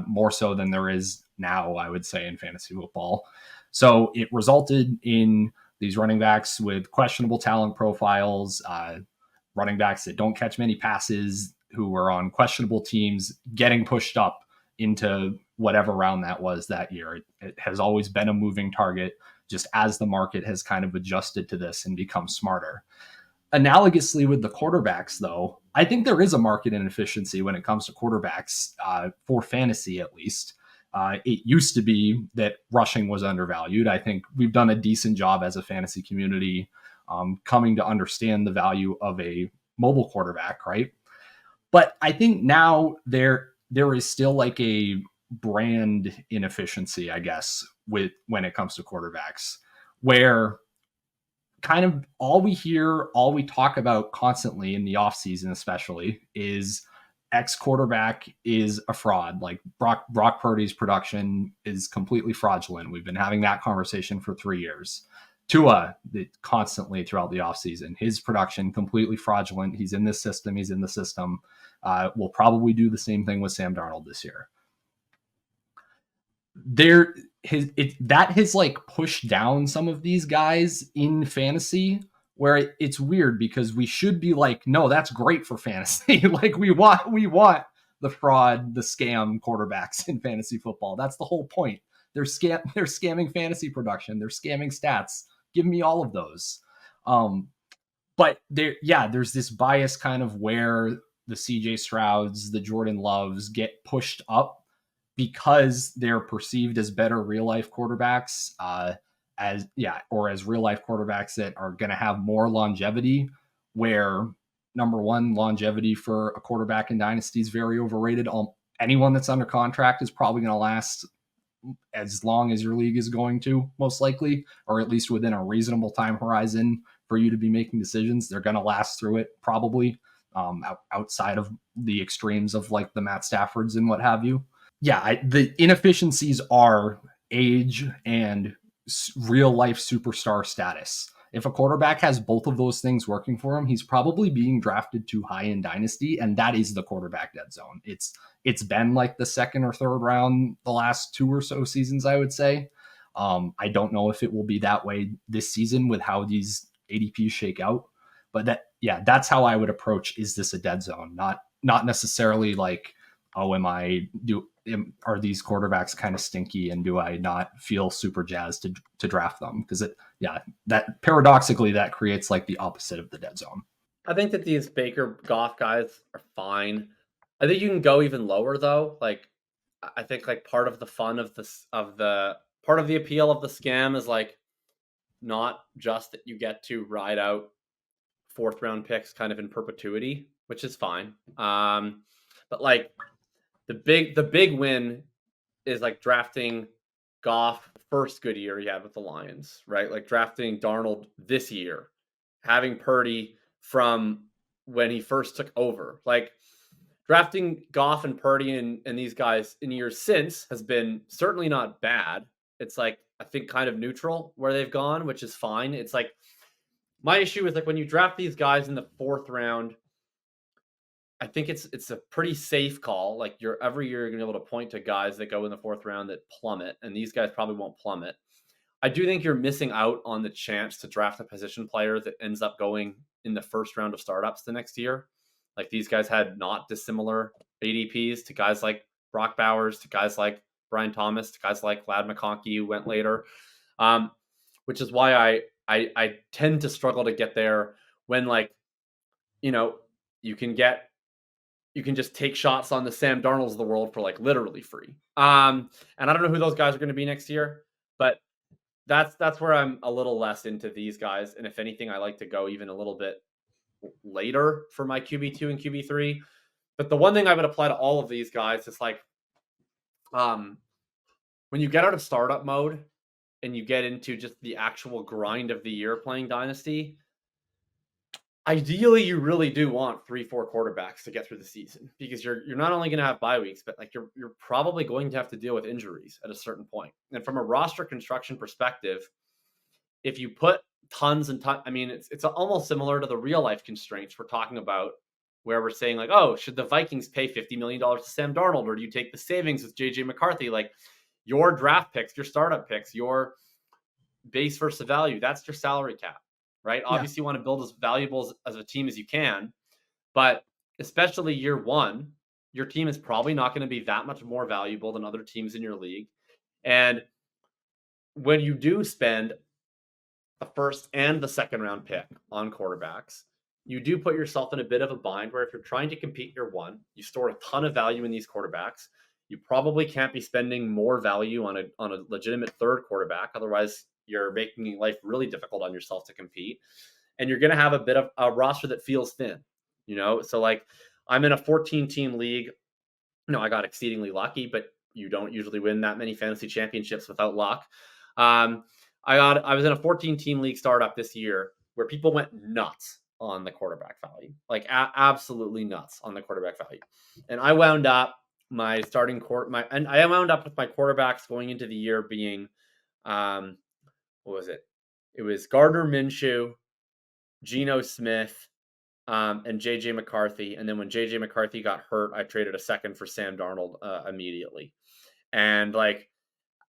More so than there is now, I would say, in fantasy football. So it resulted in these running backs with questionable talent profiles, running backs that don't catch many passes, who were on questionable teams, getting pushed up into whatever round that was that year. It has always been a moving target, just as the market has kind of adjusted to this and become smarter. Analogously with the quarterbacks, though, I think there is a market inefficiency when it comes to quarterbacks, for fantasy at least. It used to be that rushing was undervalued. I think we've done a decent job as a fantasy community coming to understand the value of a mobile quarterback, right? But I think now there is still like a brand inefficiency, I guess, with when it comes to quarterbacks, where kind of all we talk about constantly in the offseason especially is X quarterback is a fraud. Like Brock Purdy's production is completely fraudulent. We've been having that conversation for 3 years. Tua, constantly throughout the offseason, his production completely fraudulent. He's in this system. He's in the system. We'll probably do the same thing with Sam Darnold this year. That has like pushed down some of these guys in fantasy, where it's weird because we should be like, no, that's great for fantasy. Like we want the fraud, the scam quarterbacks in fantasy football. That's the whole point. They're scamming fantasy production. They're scamming stats. Give me all of those. But there's this bias kind of where the CJ Strouds, the Jordan Loves get pushed up because they're perceived as better real life quarterbacks, as real life quarterbacks that are going to have more longevity, where number one, longevity for a quarterback in Dynasty is very overrated. Anyone that's under contract is probably going to last as long as your league is going to, most likely, or at least within a reasonable time horizon for you to be making decisions. They're going to last through it probably, outside of the extremes of like the Matt Staffords and what have you. Yeah, the inefficiencies are age and real life superstar status. If a quarterback has both of those things working for him, he's probably being drafted too high in Dynasty, and that is the quarterback dead zone. It's been like the second or third round the last 2 or so seasons, I would say. I don't know if it will be that way this season with how these ADPs shake out, but that's how I would approach, is this a dead zone? Not necessarily like, oh, are these quarterbacks kind of stinky and do I not feel super jazzed to draft them? Because that paradoxically that creates like the opposite of the dead zone. I think that these Baker Goff guys are fine. I think you can go even lower though. Like I think like part of the fun of the part of the appeal of the scam is like not just that you get to ride out 4th round picks kind of in perpetuity, which is fine. But like the big win is like drafting Goff first good year he had with the Lions, right? Like drafting Darnold this year, having Purdy from when he first took over. Like drafting Goff and Purdy and these guys in years since has been certainly not bad. It's like, I think kind of neutral where they've gone, which is fine. It's like, my issue is like when you draft these guys in the 4th round, I think it's a pretty safe call. Like every year you're going to be able to point to guys that go in the 4th round that plummet, and these guys probably won't plummet. I do think you're missing out on the chance to draft a position player that ends up going in the 1st round of startups the next year. Like these guys had not dissimilar ADPs to guys like Brock Bowers, to guys like Brian Thomas, to guys like Ladd McConkey who went later, which is why I tend to struggle to get there when, like, you can just take shots on the Sam Darnolds of the world for like literally free. And I don't know who those guys are going to be next year, but that's where I'm a little less into these guys. And if anything, I like to go even a little bit later for my QB2 and QB3. But the one thing I would apply to all of these guys is like, when you get out of startup mode and you get into just the actual grind of the year playing Dynasty, ideally you really do want 3-4 quarterbacks to get through the season, because you're not only going to have bye weeks, but like you're probably going to have to deal with injuries at a certain point. And from a roster construction perspective, if you put tons and tons, I mean, it's almost similar to the real life constraints we're talking about, where we're saying like, oh, should the Vikings pay $50 million to Sam Darnold, or do you take the savings with JJ McCarthy? Like, your draft picks, your startup picks, your base versus value, that's your salary cap, right? Yeah. Obviously, you want to build as valuable as a team as you can, but especially year one, your team is probably not going to be that much more valuable than other teams in your league. And when you do spend the first and the second round pick on quarterbacks, you do put yourself in a bit of a bind where if you're trying to compete year one, you store a ton of value in these quarterbacks. You probably can't be spending more value on a legitimate third quarterback. Otherwise, you're making life really difficult on yourself to compete. And you're going to have a bit of a roster that feels thin, So like, I'm in a 14-team league. I got exceedingly lucky, but you don't usually win that many fantasy championships without luck. I was in a 14-team league startup this year where people went nuts on the quarterback value, like absolutely nuts on the quarterback value. And I wound up I wound up with my quarterbacks going into the year being, what was it? It was Gardner Minshew, Geno Smith, and JJ McCarthy. And then when JJ McCarthy got hurt, I traded a second for Sam Darnold immediately. And like,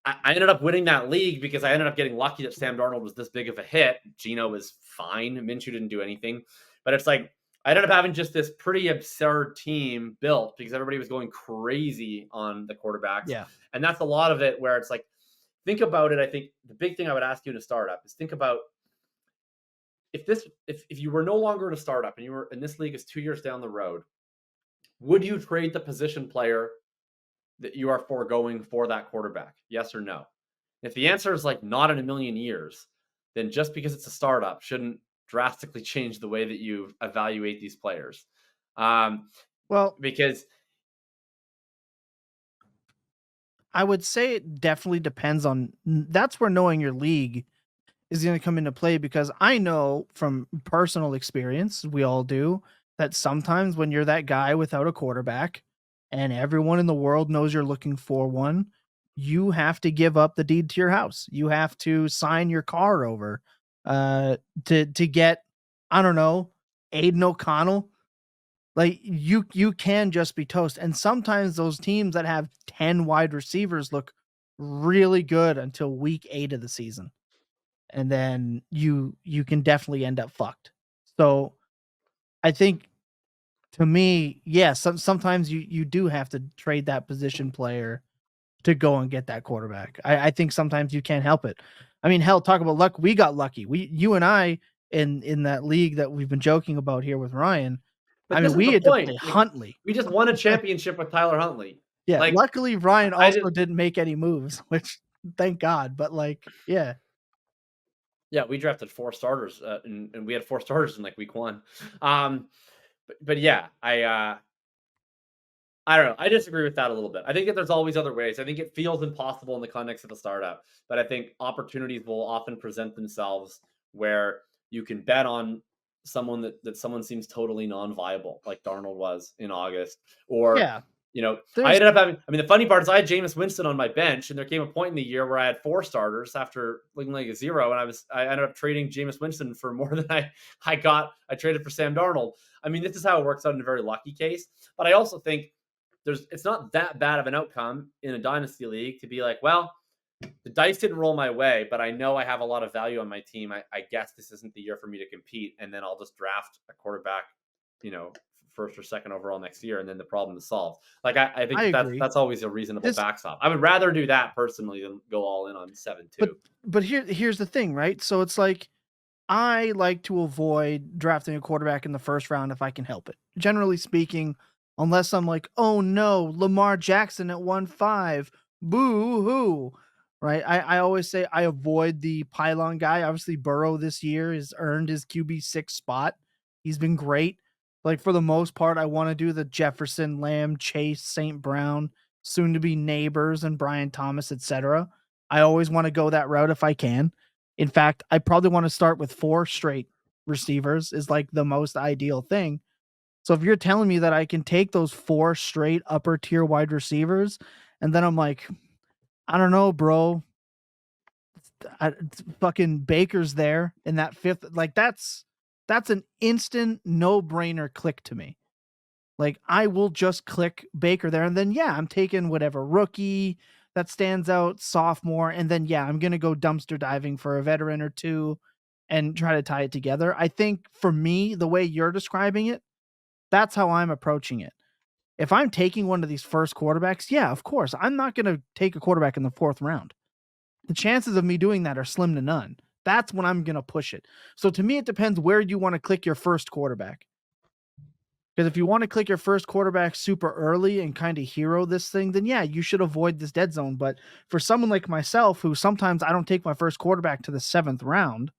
I ended up winning that league because I ended up getting lucky that Sam Darnold was this big of a hit. Geno was fine. Minshew didn't do anything. But it's like, I ended up having just this pretty absurd team built because everybody was going crazy on the quarterbacks. Yeah. And that's a lot of it where it's like, think about it. I think the big thing I would ask you in a startup is think about if you were no longer in a startup and you were in this league is 2 years down the road, would you trade the position player that you are foregoing for that quarterback? Yes or no? If the answer is like not in a million years, then just because it's a startup shouldn't drastically change the way that you evaluate these players. Because I would say it definitely depends on, that's where knowing your league is going to come into play, because I know from personal experience, we all do, that sometimes when you're that guy without a quarterback and everyone in the world knows you're looking for one, you have to give up the deed to your house. You have to sign your car over to get, I don't know, Aiden O'Connell. Like, you can just be toast. And sometimes those teams that have 10 wide receivers look really good until week 8 of the season. And then you can definitely end up fucked. So I think, to me, sometimes you do have to trade that position player to go and get that quarterback. I think sometimes you can't help it. I mean, hell, talk about luck. We got lucky. You and I in that league that we've been joking about here with Ryan. But we had to play Huntley. We just won a championship with Tyler Huntley. Yeah, luckily Ryan also didn't make any moves, which thank God. But like, yeah. Yeah, we drafted 4 starters, and we had 4 starters in like week 1. But yeah, I don't know. I disagree with that a little bit. I think that there's always other ways. I think it feels impossible in the context of a startup, but I think opportunities will often present themselves where you can bet on someone that someone seems totally non-viable, like Darnold was in August, or I ended up having. I mean, the funny part is I had Jameis Winston on my bench, and there came a point in the year where I had 4 starters after looking like a 0, and I ended up trading Jameis Winston for more than I traded for Sam Darnold. I mean, this is how it works out in a very lucky case, but I also think it's not that bad of an outcome in a dynasty league to be like, well, the dice didn't roll my way, but I know I have a lot of value on my team. I guess this isn't the year for me to compete, and then I'll just draft a quarterback, first or second overall next year, and then the problem is solved. Like, I think that's always a reasonable backstop. I would rather do that personally than go all in on 7-2. But here's the thing, right? So it's like, I like to avoid drafting a quarterback in the first round if I can help it. Generally speaking, unless I'm like, oh no, Lamar Jackson at 1-5, boo hoo, right? I always say I avoid the pylon guy. Obviously, Burrow this year has earned his QB6 spot. He's been great. Like, for the most part, I want to do the Jefferson, Lamb, Chase, St. Brown. soon to be neighbors and Brian Thomas, etc. I always want to go that route if I can. In fact, I probably want to start with 4 straight receivers is like the most ideal thing. So if you're telling me that I can take those 4 straight upper tier wide receivers, and then I'm like, I don't know, bro. Fucking Baker's there in that 5th. Like that's an instant no-brainer click to me. Like I will just click Baker there, and then I'm taking whatever rookie that stands out, sophomore, and then I'm gonna go dumpster diving for a veteran or 2 and try to tie it together. I think for me, the way you're describing it, that's how I'm approaching it. If I'm taking one of these first quarterbacks, of course, I'm not gonna take a quarterback in the 4th round. The chances of me doing that are slim to none. That's when I'm gonna push it. So to me, it depends where you want to click your first quarterback. Because if you want to click your first quarterback super early and kind of hero this thing, then you should avoid this dead zone. But for someone like myself, who sometimes I don't take my first quarterback to the 7th round,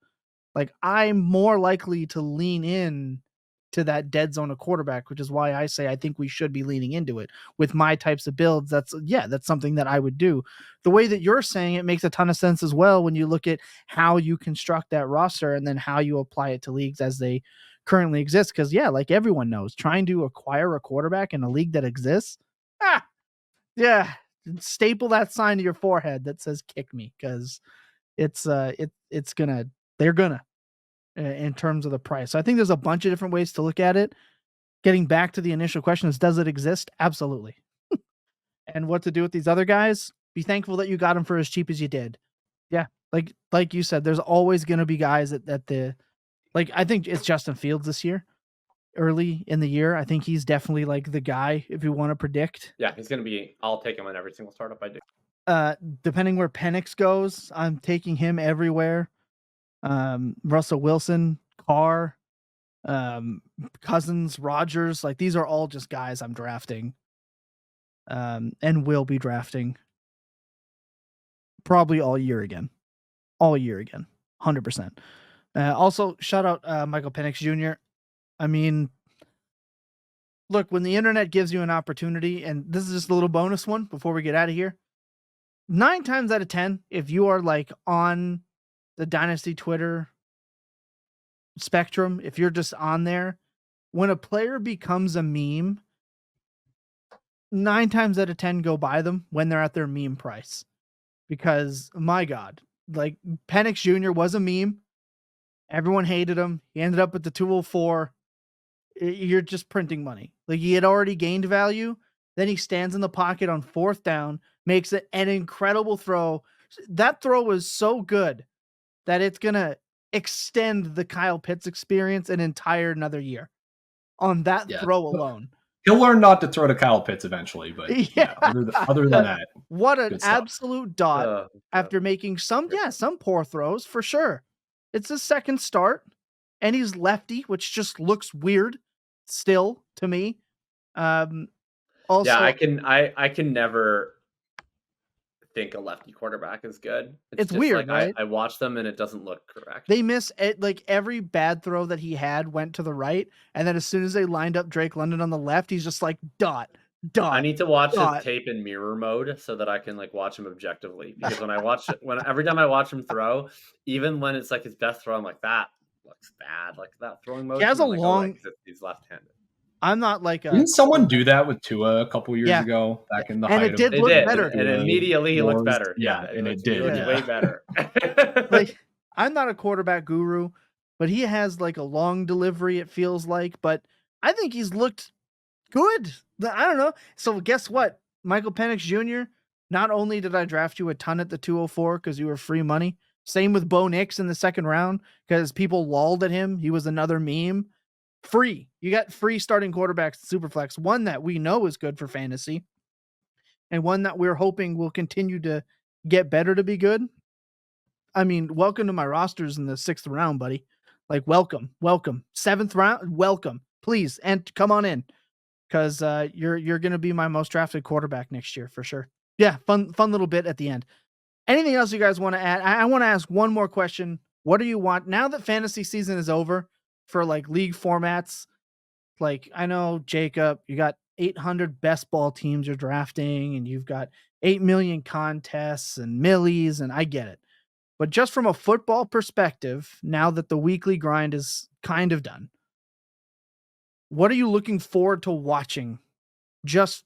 like I'm more likely to lean in to that dead zone of quarterback, which is why I say I think we should be leaning into it with my types of builds. That's something that I would do. The way that you're saying it makes a ton of sense as well when you look at how you construct that roster and then how you apply it to leagues as they currently exist. Because like everyone knows, trying to acquire a quarterback in a league that exists, staple that sign to your forehead that says "kick me," because they're gonna in terms of the price. So I think there's a bunch of different ways to look at it. Getting back to the initial question is, does it exist? Absolutely. And what to do with these other guys? Be thankful that you got them for as cheap as you did. Yeah. Like you said, there's always going to be guys I think it's Justin Fields this year, early in the year. I think he's definitely like the guy if you want to predict. Yeah, he's going to be, I'll take him in every single startup I do. Depending where Penix goes, I'm taking him everywhere. Russell Wilson, Carr, Cousins, Rodgers, like these are all just guys I'm drafting and will be drafting probably all year again, 100%. Also shout out Michael Penix Jr. I mean, look, when the internet gives you an opportunity, and this is just a little bonus one before we get out of here, 9 times out of 10, if you are like on the Dynasty Twitter spectrum, if you're just on there, when a player becomes a meme, 9 times out of 10 go buy them when they're at their meme price. Because my God, like Penix Jr. was a meme. Everyone hated him. He ended up at the 204. You're just printing money. Like he had already gained value. Then he stands in the pocket on 4th down, makes it an incredible throw. That throw was so good that it's going to extend the Kyle Pitts experience an entire another year on that throw alone. He'll learn not to throw to Kyle Pitts eventually, but other than that. What an absolute dot after making some poor throws for sure. It's his 2nd start and he's lefty, which just looks weird still to me. Also, I can never think a lefty quarterback is good. It's weird, like, right? I watch them and it doesn't look correct. They miss it. Like every bad throw that he had went to the right, and then as soon as they lined up Drake London on the left, he's just like dot. I need to watch his tape in mirror mode so that I can like watch him objectively. Because every time I watch him throw, even when it's like his best throw, I'm like, that looks bad. Like that throwing motion. He has a he's left-handed. I'm not like Didn't someone do that with Tua a couple years ago back in the height it did look better. And immediately he looked better. And it did. He looked way better. Like I'm not a quarterback guru, but he has like a long delivery, it feels like. But I think he's looked good. I don't know. So guess what? Michael Penix Jr., not only did I draft you a ton at the 204 because you were free money, same with Bo Nix in the 2nd round because people lolled at him. He was another meme. Free. You got free starting quarterbacks in Superflex, one that we know is good for fantasy and one that we're hoping will continue to get better to be good. I mean, welcome to my rosters in the 6th round, buddy. Like, welcome. 7th round, welcome. Please, and come on in because you're going to be my most drafted quarterback next year for sure. Yeah, fun little bit at the end. Anything else you guys want to add? I want to ask one more question. What do you want now that fantasy season is over? For like league formats, like I know Jacob, you got 800 best ball teams you're drafting, and you've got 8 million contests and millies, and I get it. But just from a football perspective, now that the weekly grind is kind of done, what are you looking forward to watching? Just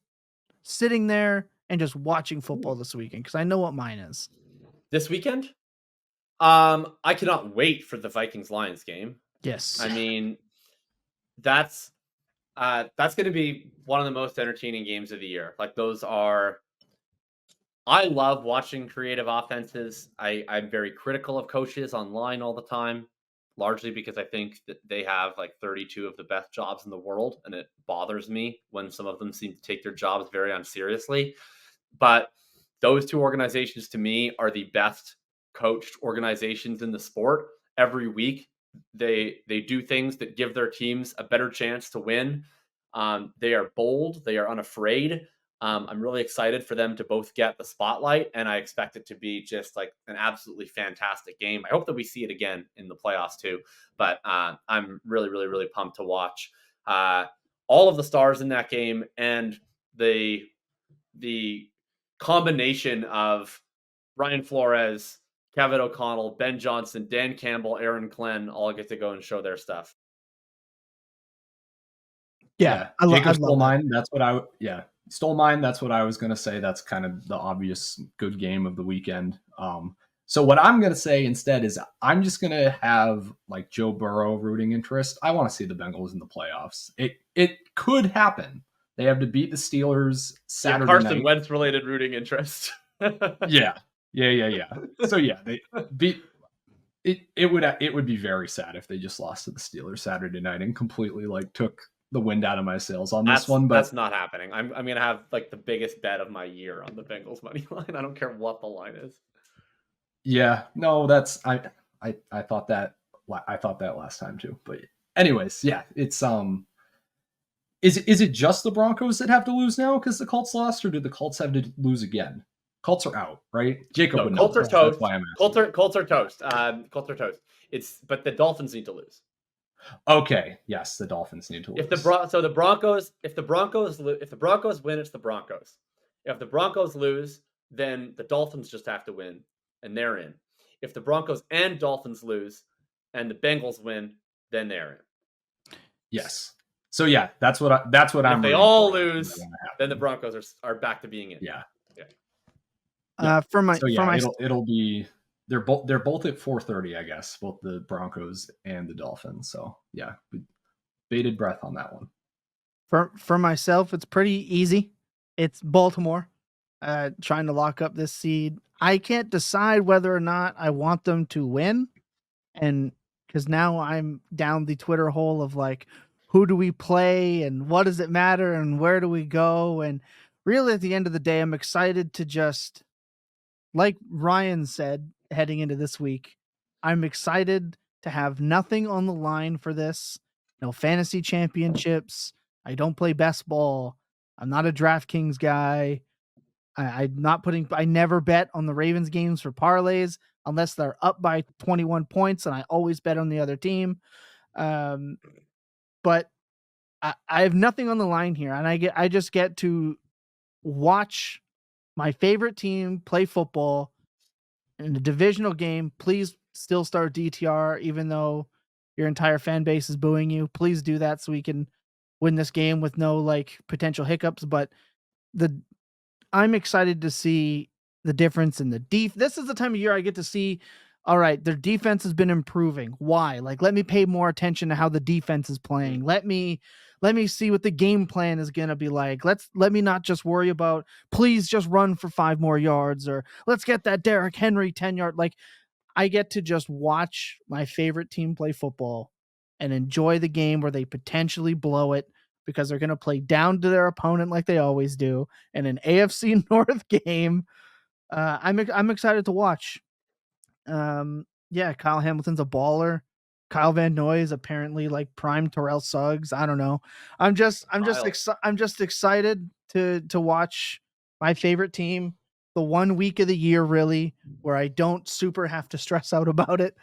sitting there and just watching football this weekend, because I know what mine is. This weekend? I cannot wait for the Vikings-Lions game. Yes. I mean, that's going to be one of the most entertaining games of the year. Like, those are... I love watching creative offenses. I'm very critical of coaches online all the time, largely because I think that they have like 32 of the best jobs in the world, and it bothers me when some of them seem to take their jobs very unseriously. But those two organizations, to me, are the best coached organizations in the sport. Every week, they do things that give their teams a better chance to win. They are bold. They are unafraid. I'm really excited for them to both get the spotlight, and I expect it to be just like an absolutely fantastic game. I hope that we see it again in the playoffs too, but I'm really, really, really pumped to watch all of the stars in that game, and the combination of Ryan Flores, Kevin O'Connell, Ben Johnson, Dan Campbell, Aaron Glenn all get to go and show their stuff. Yeah, Jacob stole mine. That's what stole mine. That's what I was going to say. That's kind of the obvious good game of the weekend. So what I'm going to say instead is I'm just going to have like Joe Burrow rooting interest. I want to see the Bengals in the playoffs. It could happen. They have to beat the Steelers Saturday night. Carson Wentz related rooting interest. Yeah. So yeah, they beat. It would be very sad if they just lost to the Steelers Saturday night and completely like took the wind out of my sails on this one. But that's not happening. I'm gonna have like the biggest bet of my year on the Bengals money line. I don't care what the line is. Yeah, no, that's I thought that last time too. But anyways, yeah, it's is it just the Broncos that have to lose now because the Colts lost, or did the Colts have to lose again? Colts are out, right? Jacob would know. Colts are toast. That's why I'm asking. Colts are toast. Colts are toast. But the Dolphins need to lose. Okay, yes, the Dolphins need to lose. If the Broncos win, it's the Broncos. If the Broncos lose, then the Dolphins just have to win, and they're in. If the Broncos and Dolphins lose, and the Bengals win, then they're in. Yes. So yeah, that's what I'm. If they all lose, then the Broncos are back to being in. Yeah. It'll be they're both at 4:30, I guess, both the Broncos and the Dolphins. So yeah, bated breath on that one. For myself, it's pretty easy. It's Baltimore, trying to lock up this seed. I can't decide whether or not I want them to win, and because now I'm down the Twitter hole of like, who do we play and what does it matter and where do we go? And really, at the end of the day, I'm excited to just, like Ryan said, heading into this week, I'm excited to have nothing on the line for this. No fantasy championships. I don't play best ball. I'm not a DraftKings guy. I never bet on the Ravens games for parlays unless they're up by 21 points, and I always bet on the other team. But I have nothing on the line here, and I just get to watch my favorite team play football in a divisional game. Please still start DTR, even though your entire fan base is booing you. Please do that so we can win this game with no like potential hiccups. But I'm excited to see the difference in the This is the time of year I get to see, all right, their defense has been improving. Why? Like, let me pay more attention to how the defense is playing. Let me see what the game plan is going to be like. Let me not just worry about, please just run for 5 more yards, or let's get that Derrick Henry 10-yard. Like, I get to just watch my favorite team play football and enjoy the game where they potentially blow it because they're going to play down to their opponent like they always do in an AFC North game. I'm excited to watch. Yeah, Kyle Hamilton's a baller. Kyle Van Noy is apparently like prime Terrell Suggs. I don't know. I'm just excited to watch my favorite team the 1 week of the year, really, where I don't super have to stress out about it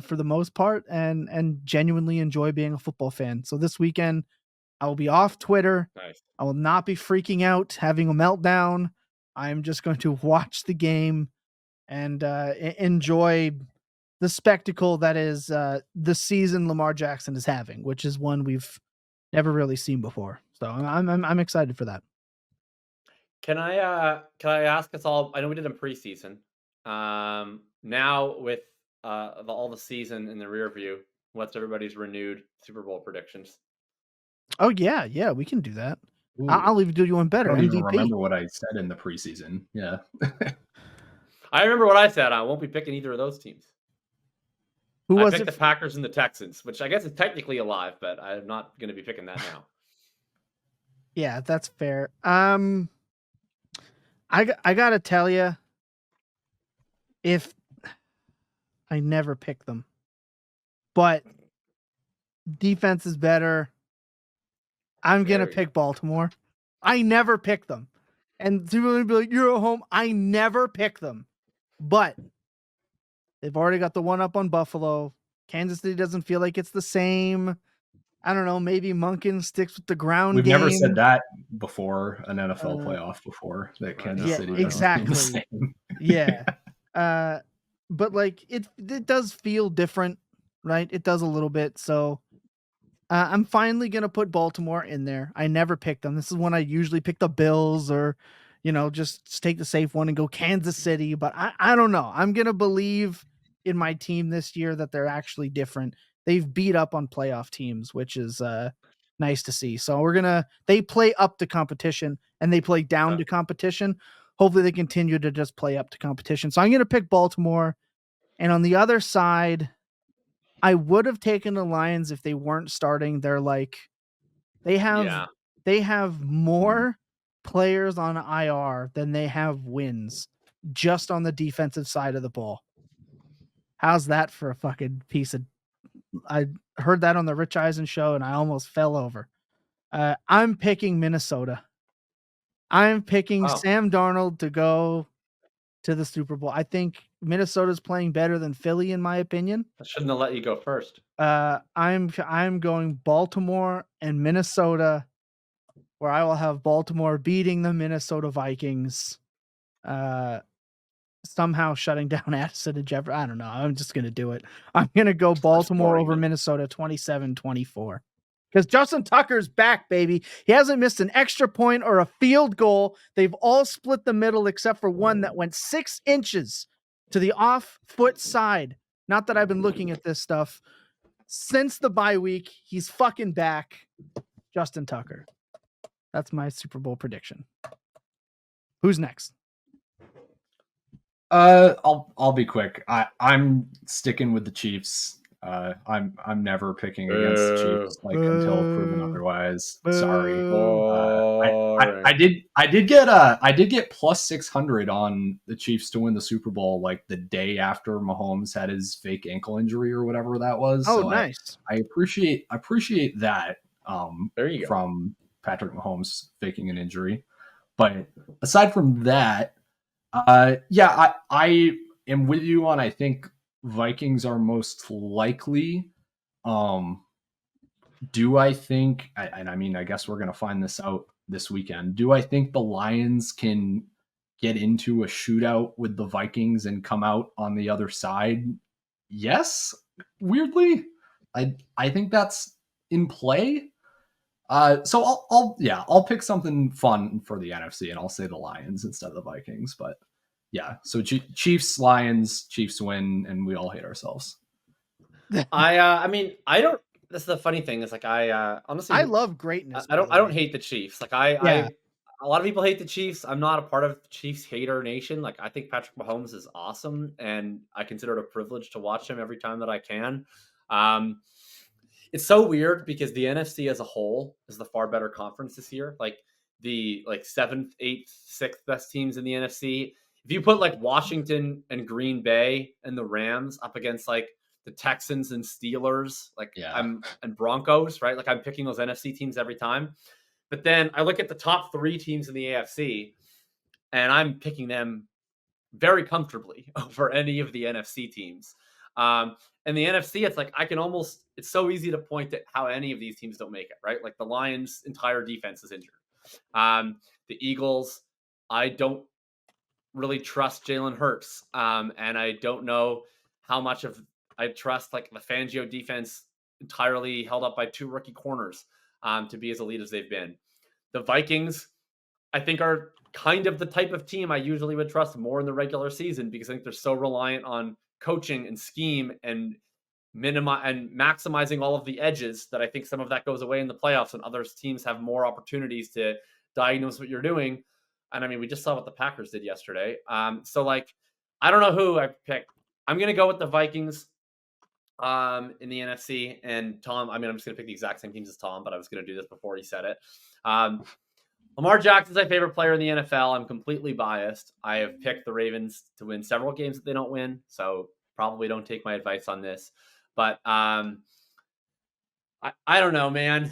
for the most part, and genuinely enjoy being a football fan. So this weekend, I will be off Twitter. Nice. I will not be freaking out, having a meltdown. I'm just going to watch the game and enjoy the spectacle that is the season Lamar Jackson is having, which is one we've never really seen before. So I'm excited for that. Can I ask us all? I know we did in preseason. Now with all the season in the rear view, what's everybody's renewed Super Bowl predictions? Oh yeah, we can do that. Ooh, I'll even do you one I better. don't even MVP. remember what I said in the preseason. Yeah. I remember what I said. I won't be picking either of those teams. Who I was picked it? the Packers and the Texans, which I guess is technically alive, but I'm not going to be picking that now. Yeah, that's fair. I gotta tell you, if I never pick them, but defense is better, I'm gonna There you pick Baltimore. I never pick them, and people will be like, "You're at home." I never pick them, but they've already got the one up on Buffalo. Kansas City doesn't feel like it's the same. I don't know. Maybe Monken sticks with the ground We've game. never said that before an NFL playoff before, that Kansas yeah, City doesn't feel the exactly. same. Yeah. But like it does feel different, right? It does a little bit. So I'm finally gonna put Baltimore in there. I never pick them. This is when I usually pick the Bills or, just take the safe one and go Kansas City. But I don't know. I'm gonna believe in my team this year that they're actually different. They've beat up on playoff teams, which is nice to see. So they play up to competition and they play down to competition. Hopefully they continue to just play up to competition. So I'm gonna pick Baltimore. And on the other side, I would have taken the Lions if they weren't starting. They have more players on IR than they have wins just on the defensive side of the ball. How's that for a fucking piece of? I heard that on the Rich Eisen show and I almost fell over. I'm picking Minnesota. I'm picking Sam Darnold to go to the Super Bowl. I think Minnesota's playing better than Philly, in my opinion. I shouldn't have let you go first. I'm going Baltimore and Minnesota, where I will have Baltimore beating the Minnesota Vikings, somehow shutting down Addison and Jefferson. I don't know. I'm just gonna do it. I'm gonna go Baltimore over Minnesota 27-24. Because Justin Tucker's back, baby. He hasn't missed an extra point or a field goal. They've all split the middle except for one that went 6 inches to the off foot side. Not that I've been looking at this stuff. Since the bye week, he's fucking back. Justin Tucker. That's my Super Bowl prediction. Who's next? I'll be quick. I'm sticking with the Chiefs. I'm never picking against the Chiefs until proven otherwise. Sorry. I did get plus 600 on the Chiefs to win the Super Bowl like the day after Mahomes had his fake ankle injury or whatever that was. Oh, so nice. I appreciate that. There you go. From Patrick Mahomes faking an injury. But aside from that, I am with you on, I think Vikings are most likely. Do I think, and I mean, I guess we're going to find this out this weekend. Do I think the Lions can get into a shootout with the Vikings and come out on the other side? Yes. Weirdly, I think that's in play. So I'll pick something fun for the NFC and I'll say the Lions instead of the Vikings. But yeah, so Chiefs, Lions, Chiefs win, and we all hate ourselves. I mean, I don't. That's the funny thing is like honestly, I love greatness. I don't hate the Chiefs. Like a lot of people hate the Chiefs. I'm not a part of the Chiefs hater nation. Like I think Patrick Mahomes is awesome, and I consider it a privilege to watch him every time that I can. It's so weird because the NFC as a whole is the far better conference this year. Like the 7th, 8th, 6th best teams in the NFC. If you put like Washington and Green Bay and the Rams up against like the Texans and Steelers, and Broncos, right? Like I'm picking those NFC teams every time. But then I look at the top 3 teams in the AFC and I'm picking them very comfortably over any of the NFC teams. And the NFC, it's like it's so easy to point at how any of these teams don't make it, right? Like the Lions' entire defense is injured. The Eagles, I don't really trust Jalen Hurts. And I don't know how much of I trust like the Fangio defense entirely held up by 2 rookie corners to be as elite as they've been. The Vikings, I think, are kind of the type of team I usually would trust more in the regular season because I think they're so reliant on coaching and scheme and maximizing all of the edges that I think some of that goes away in the playoffs and other teams have more opportunities to diagnose what you're doing. And I mean, we just saw what the Packers did yesterday. So like, I don't know who I picked. I'm going to go with the Vikings in the NFC. And Tom, I mean, I'm just going to pick the exact same teams as Tom, but I was going to do this before he said it. Lamar Jackson's my favorite player in the NFL. I'm completely biased. I have picked the Ravens to win several games that they don't win. So probably don't take my advice on this. But I don't know, man.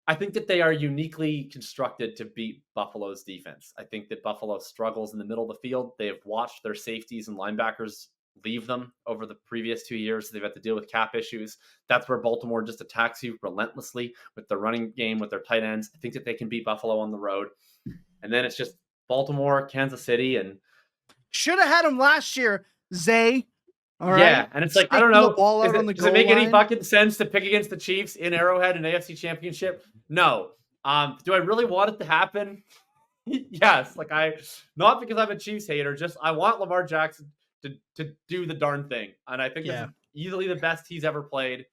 I think that they are uniquely constructed to beat Buffalo's defense. I think that Buffalo struggles in the middle of the field. They have watched their safeties and linebackers leave them over the previous 2 years. They've had to deal with cap issues. That's where Baltimore just attacks you relentlessly with their running game, with their tight ends. I think that they can beat Buffalo on the road. And then it's just Baltimore, Kansas City, and should have had him last year, Zay. All right. Yeah, and it's like, I don't know, does it make any line? fucking sense to pick against the Chiefs in Arrowhead and AFC Championship? No. Do I really want it to happen? Yes. Like not because I'm a Chiefs hater, just I want Lamar Jackson to do the darn thing. And I think this is easily the best he's ever played.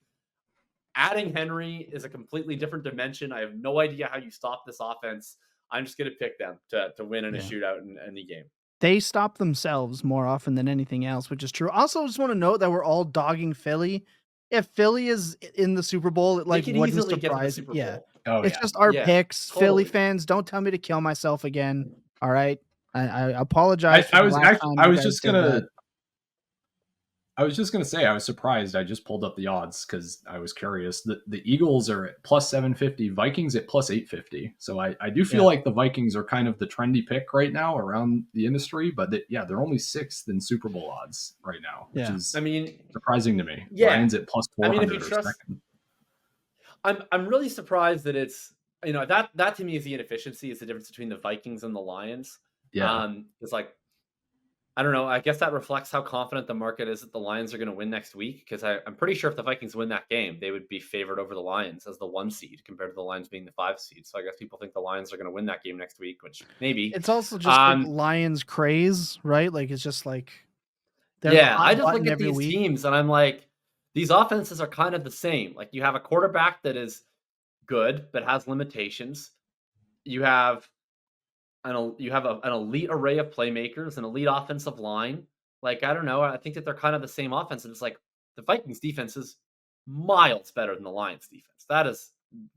Adding Henry is a completely different dimension. I have no idea how you stop this offense. I'm just going to pick them to win in a shootout in any game. They stop themselves more often than anything else, which is true. Also, just want to note that we're all dogging Philly. If Philly is in the Super Bowl, it like wouldn't surprise. Yeah, it's just our picks. Totally. Philly fans, don't tell me to kill myself again. All right, I apologize. I was just gonna say I was surprised. I just pulled up the odds because I was curious. The Eagles are at plus 750, Vikings at plus 850. So I do feel like the Vikings are kind of the trendy pick right now around the industry. But they're only 6th in Super Bowl odds right now, which is surprising to me. Yeah. Lions at plus 400. I mean, if you trust, I'm really surprised that it's that to me is the inefficiency, is the difference between the Vikings and the Lions. Yeah, it's like, I don't know. I guess that reflects how confident the market is that the Lions are going to win next week. Because I'm pretty sure if the Vikings win that game, they would be favored over the Lions as the 1 seed compared to the Lions being the 5 seed. So I guess people think the Lions are going to win that game next week, which maybe. It's also just like Lions craze, right? Like it's just like I just look at these teams and I'm like, these offenses are kind of the same. Like you have a quarterback that is good but has limitations. You have an elite array of playmakers, an elite offensive line. Like, I don't know. I think that they're kind of the same offense. And it's like the Vikings defense is miles better than the Lions defense.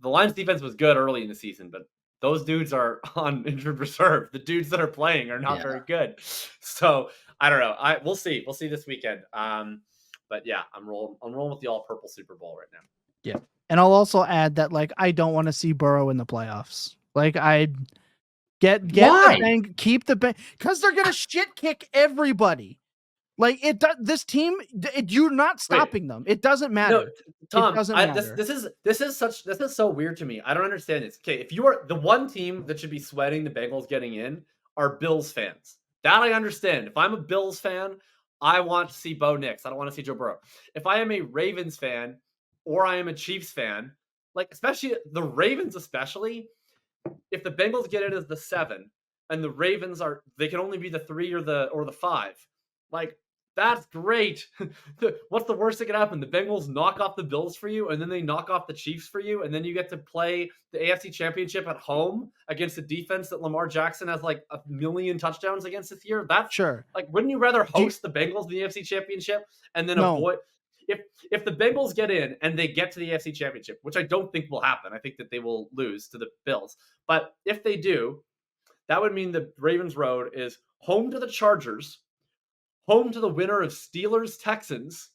The Lions defense was good early in the season, but those dudes are on injured reserve. The dudes that are playing are not very good. So I don't know. We'll see. We'll see this weekend. But yeah, I'm rolling with the all purple Super Bowl right now. Yeah. And I'll also add that like I don't want to see Burrow in the playoffs. Like I Get Why? the bank, keep the bank, because they're gonna shit kick everybody. Like it does. This team, you're not stopping them. It doesn't matter. No, Tom, it doesn't matter. This is so weird to me. I don't understand this. Okay, if you are the one team that should be sweating the Bengals getting in, are Bills fans. That I understand. If I'm a Bills fan, I want to see Bo Nix. I don't want to see Joe Burrow. If I am a Ravens fan or I am a Chiefs fan, like especially the Ravens, especially. If the Bengals get it as the 7 and the Ravens they can only be the 3 or the 5, like that's great. What's the worst that can happen? The Bengals knock off the Bills for you, and then they knock off the Chiefs for you, and then you get to play the AFC Championship at home against a defense that Lamar Jackson has like 1 million touchdowns against this year. That's sure. Like, wouldn't you rather host the Bengals in the AFC Championship and then avoid? If the Bengals get in and they get to the AFC Championship, which I don't think will happen, I think that they will lose to the Bills. But if they do, that would mean the Ravens road is home to the Chargers, home to the winner of Steelers-Texans.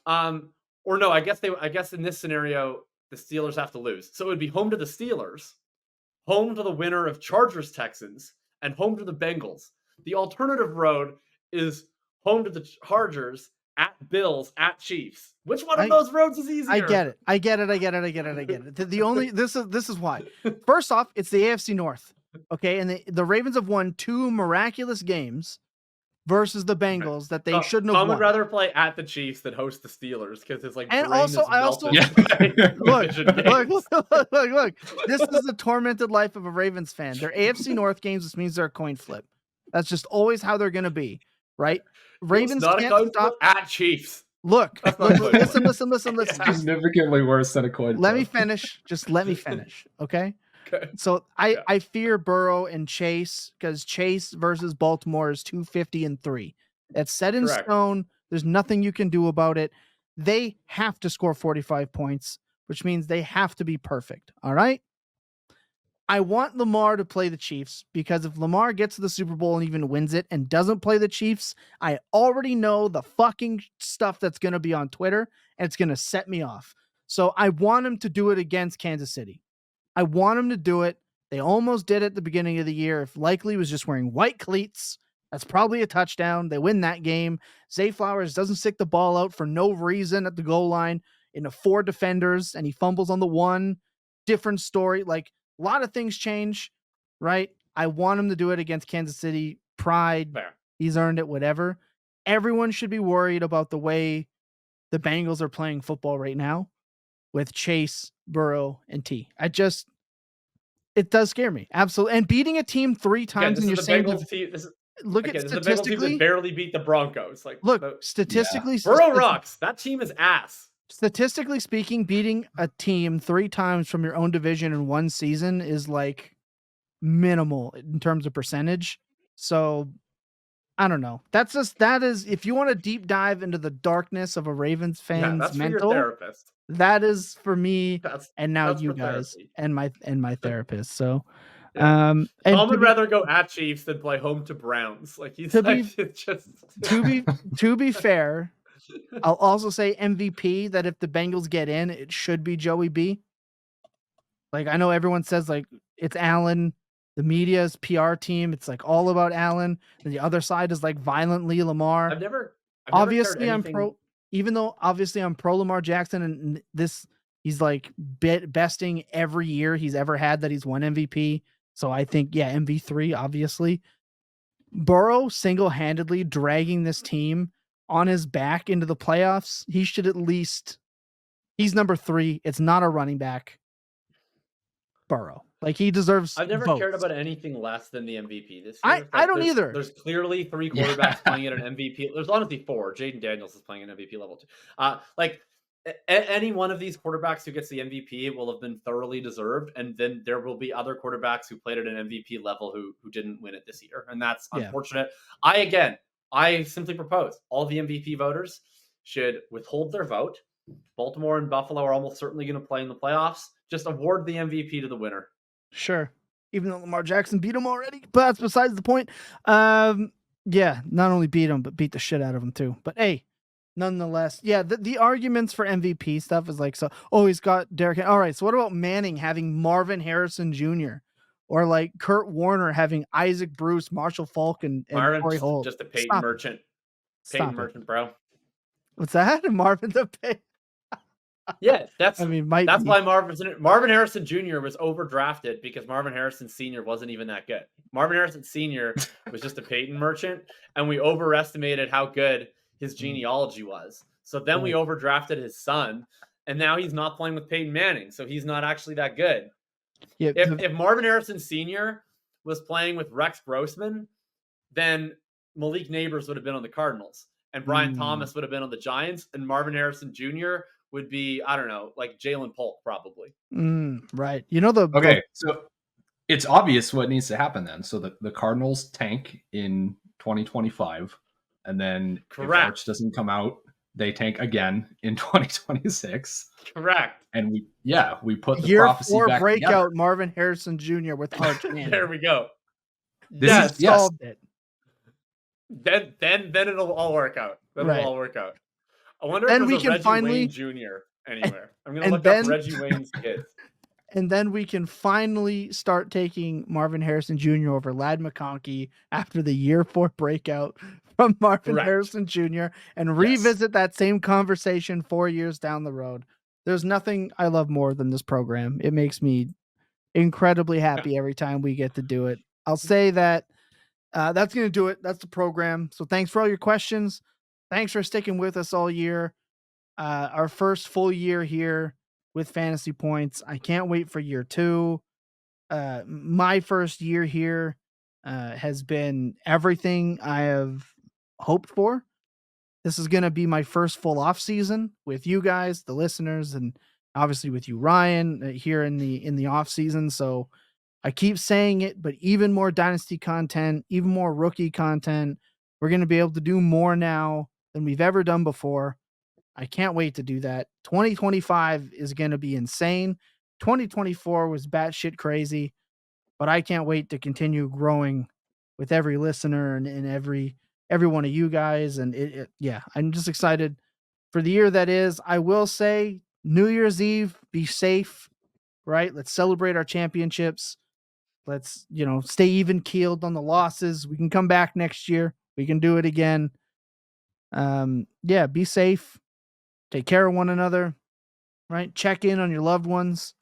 Or no, I guess in this scenario, the Steelers have to lose. So it would be home to the Steelers, home to the winner of Chargers-Texans, and home to the Bengals. The alternative road is home to the Chargers at Bills, at Chiefs. Which one I- of those roads is easier? I get it. The only this is why. First off, it's the AFC North. Okay, and the Ravens have won 2 miraculous games versus the Bengals that they shouldn't have Tom won. would rather play at the Chiefs than host the Steelers because his like And brain also, is I also- melted by Look, division games. look. This is the tormented life of a Ravens fan. They're AFC North games, which means they're a coin flip. That's just always how they're going to be, right? Ravens Not a can't coin stop. flip at Chiefs. Look, That's not a coin flip. listen. Just Significantly worse than a coin let me flip. finish. Just let me finish, okay? Okay. So I fear Burrow and Chase because Chase versus Baltimore is 250-3. That's set in Correct. stone. There's nothing you can do about it. They have to score 45 points, which means they have to be perfect. All right. I want Lamar to play the Chiefs because if Lamar gets to the Super Bowl and even wins it and doesn't play the Chiefs, I already know the fucking stuff that's going to be on Twitter and it's going to set me off. So I want him to do it against Kansas City. I want him to do it. They almost did it at the beginning of the year. If Likely was just wearing white cleats, that's probably a touchdown. They win that game. Zay Flowers doesn't stick the ball out for no reason at the goal line into 4 defenders and he fumbles on the 1. Different story. Like, a lot of things change, right? I want him to do it against Kansas City. Pride. Fair. He's earned it, whatever. Everyone should be worried about the way the Bengals are playing football right now with Chase, Burrow, and T. It does scare me. Absolutely. And beating a team 3 times in your same team. look at This is the Bengals team that statistically. barely beat the Broncos. Like, Look, statistically, Burrow rocks. That team is ass. Statistically speaking, beating a team 3 times from your own division in one season is like minimal in terms of percentage. So I don't know. That is, if you want to deep dive into the darkness of a Ravens fan's That's mental, for your therapist. that is for me That's and now that's you for guys therapy. and my therapist. So And and would rather go at Chiefs than play home to Browns. Like he's To like, be- it's just to be fair, I'll also say MVP that if the Bengals get in, it should be Joey B. Like I know everyone says like it's Allen, the media's PR team, it's like all about Allen, and the other side is like violently Lamar. I've never Obviously, I'm anything... pro. Even though obviously I'm pro Lamar Jackson, and this he's like besting every year he's ever had that he's won MVP. So I think MV3 obviously. Burrow single-handedly dragging this team on his back into the playoffs. He should at least. He's number 3. It's not a running back. Burrow, like he deserves. I've never votes. cared about anything less than the MVP this year. I don't either. There's clearly 3 quarterbacks playing at an MVP. There's honestly 4. Jaden Daniels is playing at MVP level 2. Like any one of these quarterbacks who gets the MVP will have been thoroughly deserved, and then there will be other quarterbacks who played at an MVP level who didn't win it this year, and that's unfortunate. I simply propose all the MVP voters should withhold their vote. Baltimore and Buffalo are almost certainly going to play in the playoffs. Just award the MVP to the winner. Sure. Even though Lamar Jackson beat him already, but that's besides the point. Not only beat him, but beat the shit out of him too. But hey, nonetheless, the arguments for MVP stuff is like, he's got Derrick. All right, so what about Manning having Marvin Harrison Jr. or like Kurt Warner having Isaac Bruce, Marshall Faulk, and Corey Holt? Just a Peyton Merchant. Peyton Merchant, bro. What's that? Marvin the Pay. Yeah, that's why Marvin Harrison Jr. was overdrafted because Marvin Harrison Sr. wasn't even that good. Marvin Harrison Sr. was just a Peyton Merchant, and we overestimated how good his genealogy was. So then we overdrafted his son, and now he's not playing with Peyton Manning, so he's not actually that good. Yeah, if Marvin Harrison Sr. was playing with Rex Grossman, then Malik Neighbors would have been on the Cardinals, and Brian Thomas would have been on the Giants, and Marvin Harrison Jr. would be, I don't know, like Jalen Polk probably. Right. So it's obvious what needs to happen then. So the Cardinals tank in 2025, and then if Arch doesn't come out, they tank again in 2026. Correct. And we put the year prophecy 4 back breakout together. Marvin Harrison Jr. with Arch Manning. There we go. Solved it. Then it'll all work out. It'll all work out. I wonder then if we there's a can Reggie finally Wayne Jr. anywhere. I'm gonna look up Reggie Wayne's kids. And then we can finally start taking Marvin Harrison Jr. over Ladd McConkey after the year 4 breakout from Marvin Correct. Harrison Jr. and revisit that same conversation 4 years down the road. There's nothing I love more than this program. It makes me incredibly happy every time we get to do it. I'll say that that's going to do it. That's the program. So thanks for all your questions. Thanks for sticking with us all year. Our first full year here with Fantasy Points. I can't wait for year 2. My first year here has been everything I have hoped for. This is going to be my first full off season with you guys, the listeners, and obviously with you, Ryan, here in the off season. So I keep saying it, but even more Dynasty content, even more rookie content. We're going to be able to do more now than we've ever done before. I can't wait to do that. 2025 is going to be insane. 2024 was batshit crazy, but I can't wait to continue growing with every listener and every one of you guys. And yeah, I'm just excited for the year that is. I will say New Year's Eve, be safe, right? Let's celebrate our championships. Let's, stay even keeled on the losses. We can come back next year. We can do it again. Yeah, be safe. Take care of one another, right? Check in on your loved ones.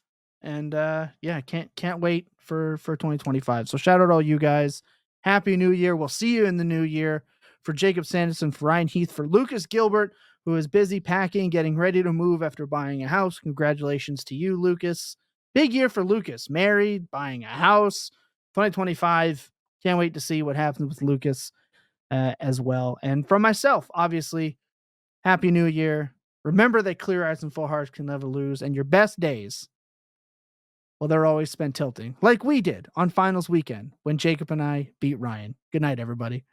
And yeah, can't wait for 2025. So shout out all you guys. Happy New Year. We'll see you in the new year. For Jacob Sanderson, for Ryan Heath, for Lucas Gilbert, who is busy packing, getting ready to move after buying a house. Congratulations to you, Lucas. Big year for Lucas. Married, buying a house. 2025. Can't wait to see what happens with Lucas as well. And from myself, obviously, Happy New Year. Remember that clear eyes and full hearts can never lose. And your best days, well, they're always spent tilting, like we did on finals weekend when Jacob and I beat Ryan. Good night, everybody.